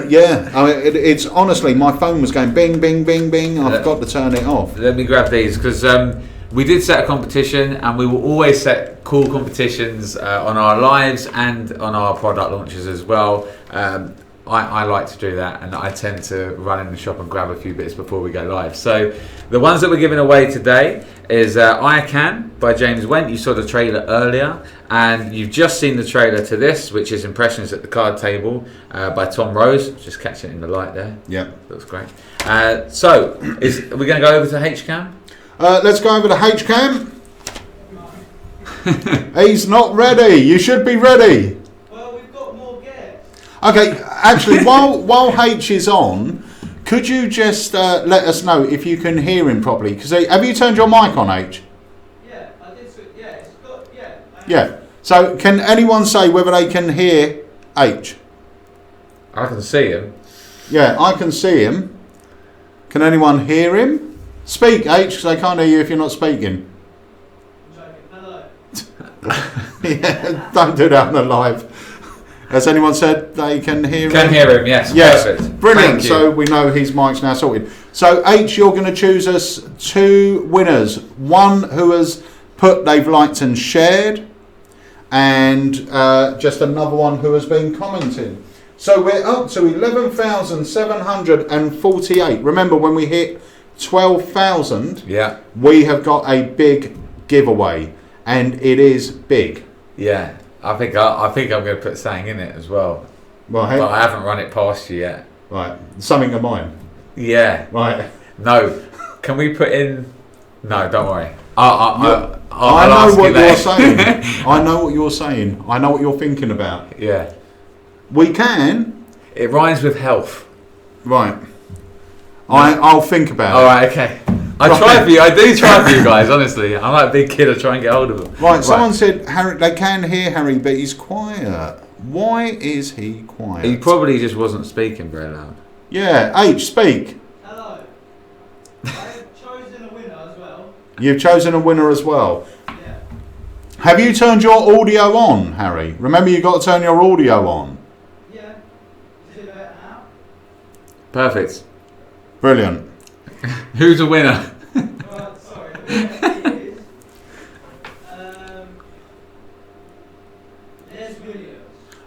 [SPEAKER 1] Yeah, I mean, it's honestly, my phone was going bing, bing, bing, bing. I've got to turn it off.
[SPEAKER 2] Let me grab these, because we did set a competition, and we will always set cool competitions on our lives and on our product launches as well. I like to do that, and I tend to run in the shop and grab a few bits before we go live. So the ones that we're giving away today is I Can by James Went. You saw the trailer earlier, and you've just seen the trailer to this, which is Impressions at the Card Table by Tom Rose. Just catching it in the light there.
[SPEAKER 1] Yeah,
[SPEAKER 2] looks great. So are we going to go over to HCAM?
[SPEAKER 1] Let's go over to HCAM. He's not ready. You should be ready.
[SPEAKER 6] Well, we've got more guests.
[SPEAKER 1] Okay, actually, while H is on, could you just let us know if you can hear him properly? Because have you turned your mic on, H?
[SPEAKER 6] Yeah, I did. Yeah, it's got. Yeah.
[SPEAKER 1] Yeah. So can anyone say whether they can hear H?
[SPEAKER 2] I can see him.
[SPEAKER 1] Yeah, I can see him. Can anyone hear him? Speak, H, because they can't hear you if you're not speaking.
[SPEAKER 6] I'm joking. Hello.
[SPEAKER 1] Yeah, don't do that on the live. Has anyone said they can hear him?
[SPEAKER 2] Can hear him, yes.
[SPEAKER 1] Yes,
[SPEAKER 2] perfect.
[SPEAKER 1] brilliant. So we know his mic's now sorted. So H, you're going to choose us 2 winners. One who has put they've liked and shared, and just another one who has been commenting. So we're up to 11,748. Remember, when we hit 12,000, we have got a big giveaway, and it is big.
[SPEAKER 2] Yeah. I think I'm going to put something in it as well.
[SPEAKER 1] Right.
[SPEAKER 2] But I haven't run it past you yet.
[SPEAKER 1] Right. Something of mine.
[SPEAKER 2] Yeah.
[SPEAKER 1] Right.
[SPEAKER 2] No. Can we put in? No, don't worry.
[SPEAKER 1] I know what you're saying. I know what you're saying. I know what you're thinking about.
[SPEAKER 2] Yeah.
[SPEAKER 1] We can.
[SPEAKER 2] It rhymes with health.
[SPEAKER 1] Right. I'll think about it.
[SPEAKER 2] All right. Okay. I try for you. I do try for you guys. Honestly, I'm like a big kid. I try and get hold of them.
[SPEAKER 1] Right. Someone said Harry. They can hear Harry, but he's quiet. Why is he quiet?
[SPEAKER 2] He probably just wasn't speaking very loud.
[SPEAKER 1] Yeah. H, speak.
[SPEAKER 6] Hello. I've chosen a winner as well.
[SPEAKER 1] You've chosen a winner as well.
[SPEAKER 6] Yeah.
[SPEAKER 1] Have you turned your audio on, Harry? Remember, you've got to turn your audio on.
[SPEAKER 6] Yeah. Is it better now?
[SPEAKER 2] Perfect.
[SPEAKER 1] Brilliant.
[SPEAKER 2] Who's the winner?
[SPEAKER 6] Right, sorry. The winner is Les Williams.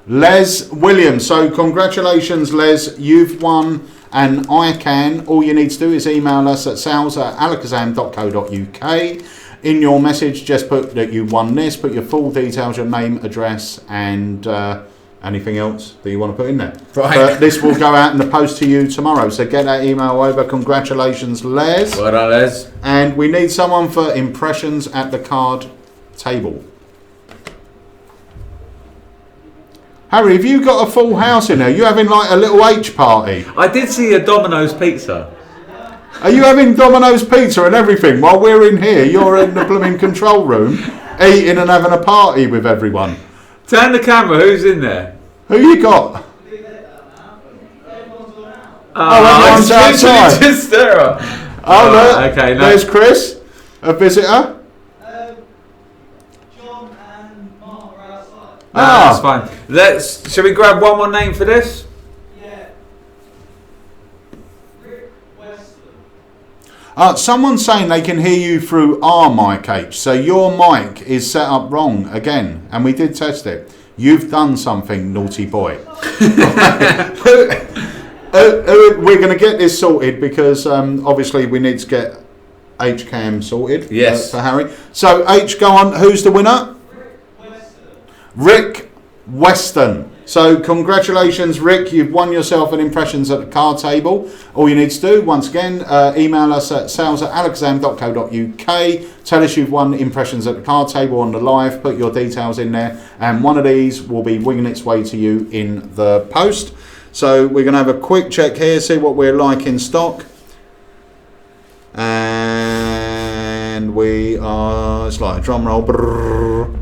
[SPEAKER 1] Les Williams. So congratulations, Les. You've won an ICANN. All you need to do is email us at sales@alakazam.co.uk. In your message, just put that you won this. Put your full details, your name, address, and anything else that you want to put in there.
[SPEAKER 2] Right.
[SPEAKER 1] But this will go out in the post to you tomorrow. So get that email over. Congratulations, Les.
[SPEAKER 2] Well done, Les.
[SPEAKER 1] And we need someone for impressions at the card table. Harry, have you got a full house in there? You having like a little H party?
[SPEAKER 2] I did see a Domino's pizza.
[SPEAKER 1] Are you having Domino's pizza and everything while we're in here? You're in the blooming control room eating and having a party with everyone.
[SPEAKER 2] Turn the camera, who's in there?
[SPEAKER 1] Who you got?
[SPEAKER 2] Oh,
[SPEAKER 1] everyone's outside.
[SPEAKER 2] Just there.
[SPEAKER 1] Oh, look.
[SPEAKER 2] Okay, no.
[SPEAKER 1] There's Chris, a visitor.
[SPEAKER 6] John and Mark are outside.
[SPEAKER 2] That's fine. Shall we grab one more name for this?
[SPEAKER 6] Yeah. Rick Weston.
[SPEAKER 1] Someone's saying they can hear you through our mic, H. So your mic is set up wrong again, and we did test it. You've done something, naughty boy. We're going to get this sorted because obviously we need to get H-Cam sorted.
[SPEAKER 2] Yes.
[SPEAKER 1] For Harry. So H, go on. Who's the winner? Rick Weston. So congratulations, Rick. You've won yourself an impressions at the card table. All you need to do, once again, email us at sales@alakazam.co.uk. Tell us you've won impressions at the card table on the live. Put your details in there. And one of these will be winging its way to you in the post. So we're going to have a quick check here, see what we're like in stock. And we are, it's like a drum roll. Brrr.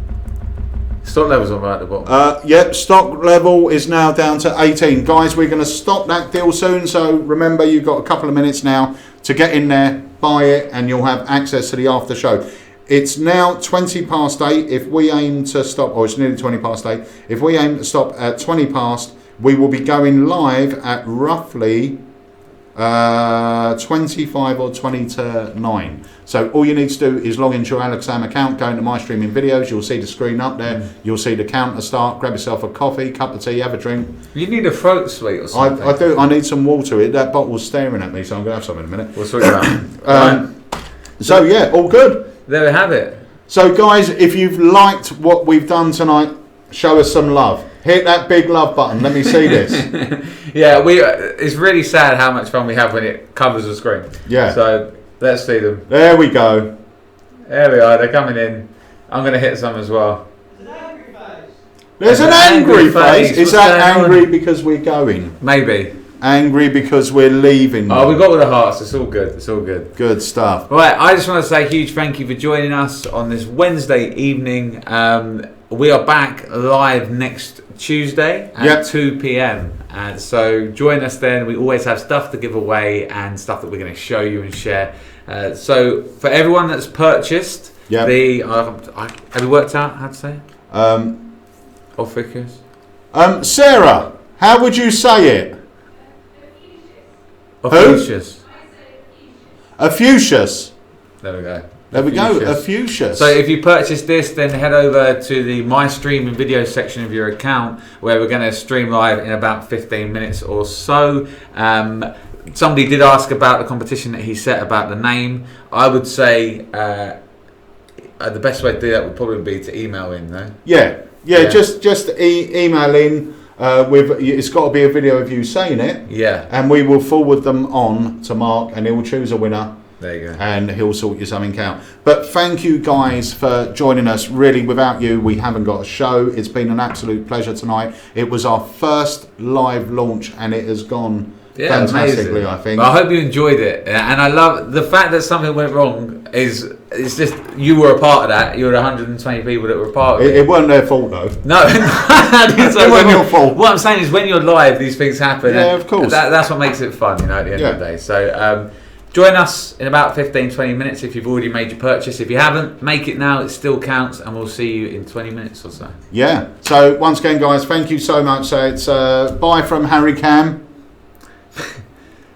[SPEAKER 2] Stock levels on right at the bottom.
[SPEAKER 1] Yep, stock level is now down to 18. Guys, we're going to stop that deal soon. So remember, you've got a couple of minutes now to get in there, buy it, and you'll have access to the after show. It's now 20 past 8. If we aim to stop, or it's nearly 20 past 8. If we aim to stop at 20 past, we will be going live at roughly 25 or 20 to 9. So all you need to do is log into your Alakazam account, go into my streaming videos, you'll see the screen up there, you'll see the counter start, grab yourself a coffee, cup of tea, have a drink.
[SPEAKER 2] You need a throat sweet or something.
[SPEAKER 1] I do, I need some water. That bottle's staring at me, so I'm going to have some in a minute.
[SPEAKER 2] We'll sort it out.
[SPEAKER 1] So yeah, all good.
[SPEAKER 2] There we have it.
[SPEAKER 1] So guys, if you've liked what we've done tonight, show us some love. Hit that big love button. Let me see this.
[SPEAKER 2] Yeah, it's really sad how much fun we have when it covers the screen.
[SPEAKER 1] Yeah.
[SPEAKER 2] So let's see them.
[SPEAKER 1] There we go.
[SPEAKER 2] There we are. They're coming in. I'm going to hit some as well.
[SPEAKER 1] There's an angry face. Is
[SPEAKER 2] What's
[SPEAKER 1] that
[SPEAKER 2] going
[SPEAKER 1] angry
[SPEAKER 2] on?
[SPEAKER 1] because we're going?
[SPEAKER 2] Maybe.
[SPEAKER 1] Angry because we're leaving.
[SPEAKER 2] Oh, we got all the hearts. It's all good. It's all good.
[SPEAKER 1] Good stuff.
[SPEAKER 2] Right. I just want to say a huge thank you for joining us on this Wednesday evening. We are back live next Tuesday at 2 p.m. And so join us then. We always have stuff to give away and stuff that we're going to show you and share. So for everyone that's purchased have you worked out how to say it? Officus?
[SPEAKER 1] Sarah, how would you say it?
[SPEAKER 2] Officious.
[SPEAKER 1] Effusious.
[SPEAKER 2] There we go.
[SPEAKER 1] There we go. Effusious.
[SPEAKER 2] So if you purchase this, then head over to the My Stream and Video section of your account, where we're going to stream live in about 15 minutes or so. Somebody did ask about the competition that he set about the name. I would say the best way to do that would probably be to email in, though. Yeah.
[SPEAKER 1] Just email in. It's got to be a video of you saying it.
[SPEAKER 2] Yeah.
[SPEAKER 1] And we will forward them on to Mark, and he will choose a winner.
[SPEAKER 2] There you go.
[SPEAKER 1] And he'll sort you something out. But thank you guys for joining us. Really, without you, we haven't got a show. It's been an absolute pleasure tonight. It was our first live launch, and it has gone fantastically, I think.
[SPEAKER 2] But I hope you enjoyed it. And I love the fact that something went wrong. It's just you were a part of that. You were 120 people that were a part of it.
[SPEAKER 1] It weren't their fault, though.
[SPEAKER 2] No,
[SPEAKER 1] it wasn't your fault.
[SPEAKER 2] What I'm saying is, when you're live, these things happen.
[SPEAKER 1] Yeah, of course.
[SPEAKER 2] That's what makes it fun, at the end of the day. So join us in about 15-20 minutes if you've already made your purchase. If you haven't, make it now. It still counts, and we'll see you in 20 minutes or so.
[SPEAKER 1] Yeah. So once again, guys, thank you so much. So it's bye from Harry Cam.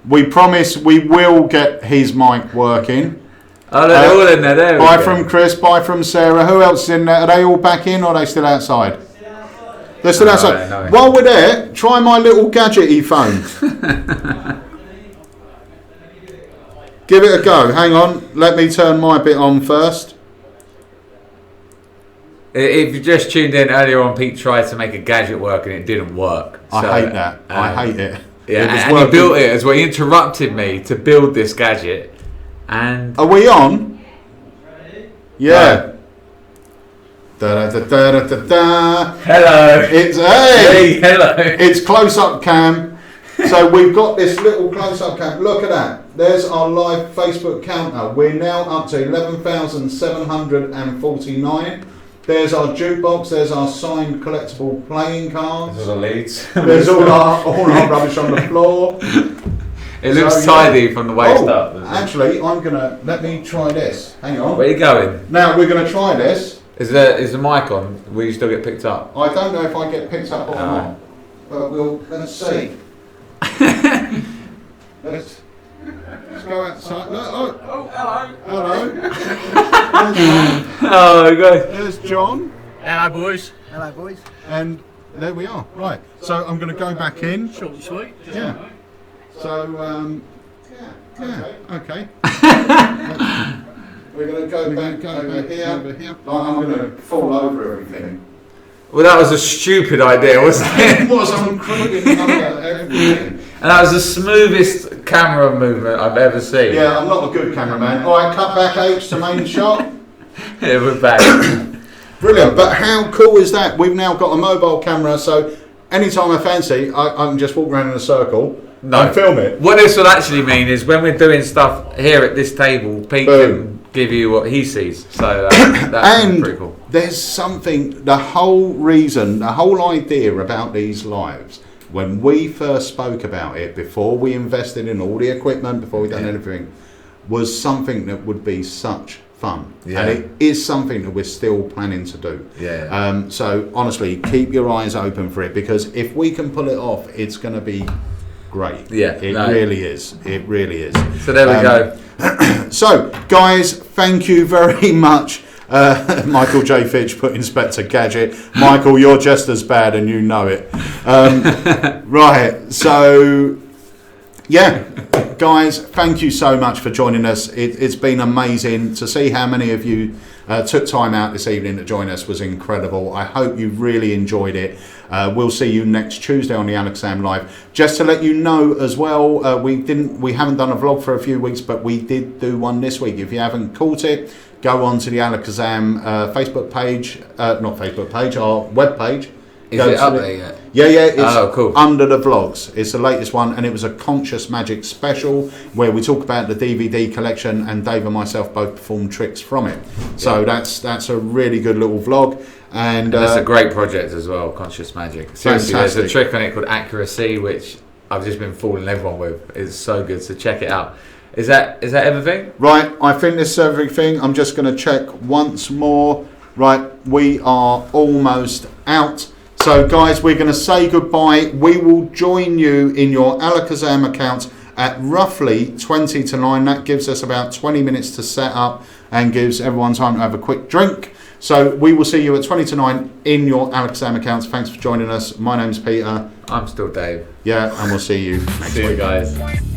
[SPEAKER 1] We promise we will get his mic working.
[SPEAKER 2] Oh, they're all in there. There we
[SPEAKER 1] Bye
[SPEAKER 2] go.
[SPEAKER 1] from Chris, bye from Sarah. Who else is in there? Are they all back in or are they still outside? They're still outside.
[SPEAKER 2] No.
[SPEAKER 1] While we're there, try my little gadgety phone. Give it a go. Hang on. Let me turn my bit on first.
[SPEAKER 2] If you just tuned in earlier on, Pete tried to make a gadget work and it didn't work.
[SPEAKER 1] I hate that. I hate it.
[SPEAKER 2] Yeah,
[SPEAKER 1] It was
[SPEAKER 2] and he
[SPEAKER 1] working.
[SPEAKER 2] built it as well. He interrupted me to build this gadget. And
[SPEAKER 1] Are we on? Yeah. Da da da da da da.
[SPEAKER 2] hello.
[SPEAKER 1] It's
[SPEAKER 2] Hey, hello.
[SPEAKER 1] It's close-up cam. So we've got this little close-up cam. Look at that. There's our live Facebook counter. We're now up to 11,749. There's our jukebox. There's our signed collectible playing cards.
[SPEAKER 2] Those are the leads.
[SPEAKER 1] There's all our rubbish on the floor.
[SPEAKER 2] It looks
[SPEAKER 1] So,
[SPEAKER 2] tidy from the waist
[SPEAKER 1] Oh,
[SPEAKER 2] up.
[SPEAKER 1] actually, let me try this. Hang on.
[SPEAKER 2] Where are you going?
[SPEAKER 1] Now we're going to try this.
[SPEAKER 2] Is the mic on? Will you still get picked up?
[SPEAKER 1] I don't know if I get picked up or
[SPEAKER 2] Oh.
[SPEAKER 1] not, but let's see. let's go outside. Look, oh, hello.
[SPEAKER 2] Oh, God.
[SPEAKER 1] There's John,
[SPEAKER 6] Hello, boys.
[SPEAKER 1] and there we are. Right. So I'm going to go back in.
[SPEAKER 6] Short and sweet.
[SPEAKER 1] Yeah. So okay. We're going to go back over here. I'm going to fall over everything.
[SPEAKER 2] Well, that was a stupid idea, wasn't it?
[SPEAKER 1] It was. I'm creeping under everything.
[SPEAKER 2] And that was the smoothest camera movement I've ever seen.
[SPEAKER 1] Yeah, I'm not a good cameraman. All right, cut back H to main shot.
[SPEAKER 2] Yeah, we're back.
[SPEAKER 1] Brilliant. But how cool is that? We've now got a mobile camera, so anytime I fancy, I can just walk around in a circle and film it.
[SPEAKER 2] What this will actually mean is when we're doing stuff here at this table, Pete
[SPEAKER 1] Boom.
[SPEAKER 2] can give you what he sees. So that's
[SPEAKER 1] And
[SPEAKER 2] pretty cool.
[SPEAKER 1] there's something, the whole idea about these lives, when we first spoke about it, before we invested in all the equipment, before we done anything, was something that would be such fun.
[SPEAKER 2] Yeah.
[SPEAKER 1] And it is something that we're still planning to do.
[SPEAKER 2] Yeah.
[SPEAKER 1] So honestly, keep your eyes open for it, because if we can pull it off, it's going to be great.
[SPEAKER 2] Yeah,
[SPEAKER 1] It really is. It really is.
[SPEAKER 2] So there we go.
[SPEAKER 1] So, guys, thank you very much. Michael J. Fitch put Inspector Gadget. Michael, you're just as bad and you know it. Right, so, yeah, guys, thank you so much for joining us. It's been amazing to see how many of you took time out this evening to join us. Was incredible. I hope you really enjoyed it. We'll see you next Tuesday on the Alakazam Live. Just to let you know as well, we haven't done a vlog for a few weeks, but we did do one this week. If you haven't caught it, go on to the Alakazam Facebook page, not Facebook page, our web page.
[SPEAKER 2] Is it up there yet?
[SPEAKER 1] Yeah, it's
[SPEAKER 2] cool.
[SPEAKER 1] under the vlogs. It's the latest one, and it was a Conscious Magic special where we talk about the DVD collection, and Dave and myself both performed tricks from it. So that's a really good little vlog. And
[SPEAKER 2] that's a great project as well, Conscious Magic. Seriously,
[SPEAKER 1] Fantastic.
[SPEAKER 2] there's a trick on it called Accuracy, which I've just been fooling everyone with. It's so good, so check it out. Is that everything?
[SPEAKER 1] Right, I think this is everything. I'm just going to check once more. Right, we are almost out. So, guys, we're going to say goodbye. We will join you in your Alakazam account at roughly 20 to 9. That gives us about 20 minutes to set up and gives everyone time to have a quick drink. So we will see you at 20 to 9 in your Alakazam accounts. Thanks for joining us. My name's Peter.
[SPEAKER 2] I'm still Dave.
[SPEAKER 1] Yeah, and we'll see you next
[SPEAKER 2] See
[SPEAKER 1] week.
[SPEAKER 2] you guys.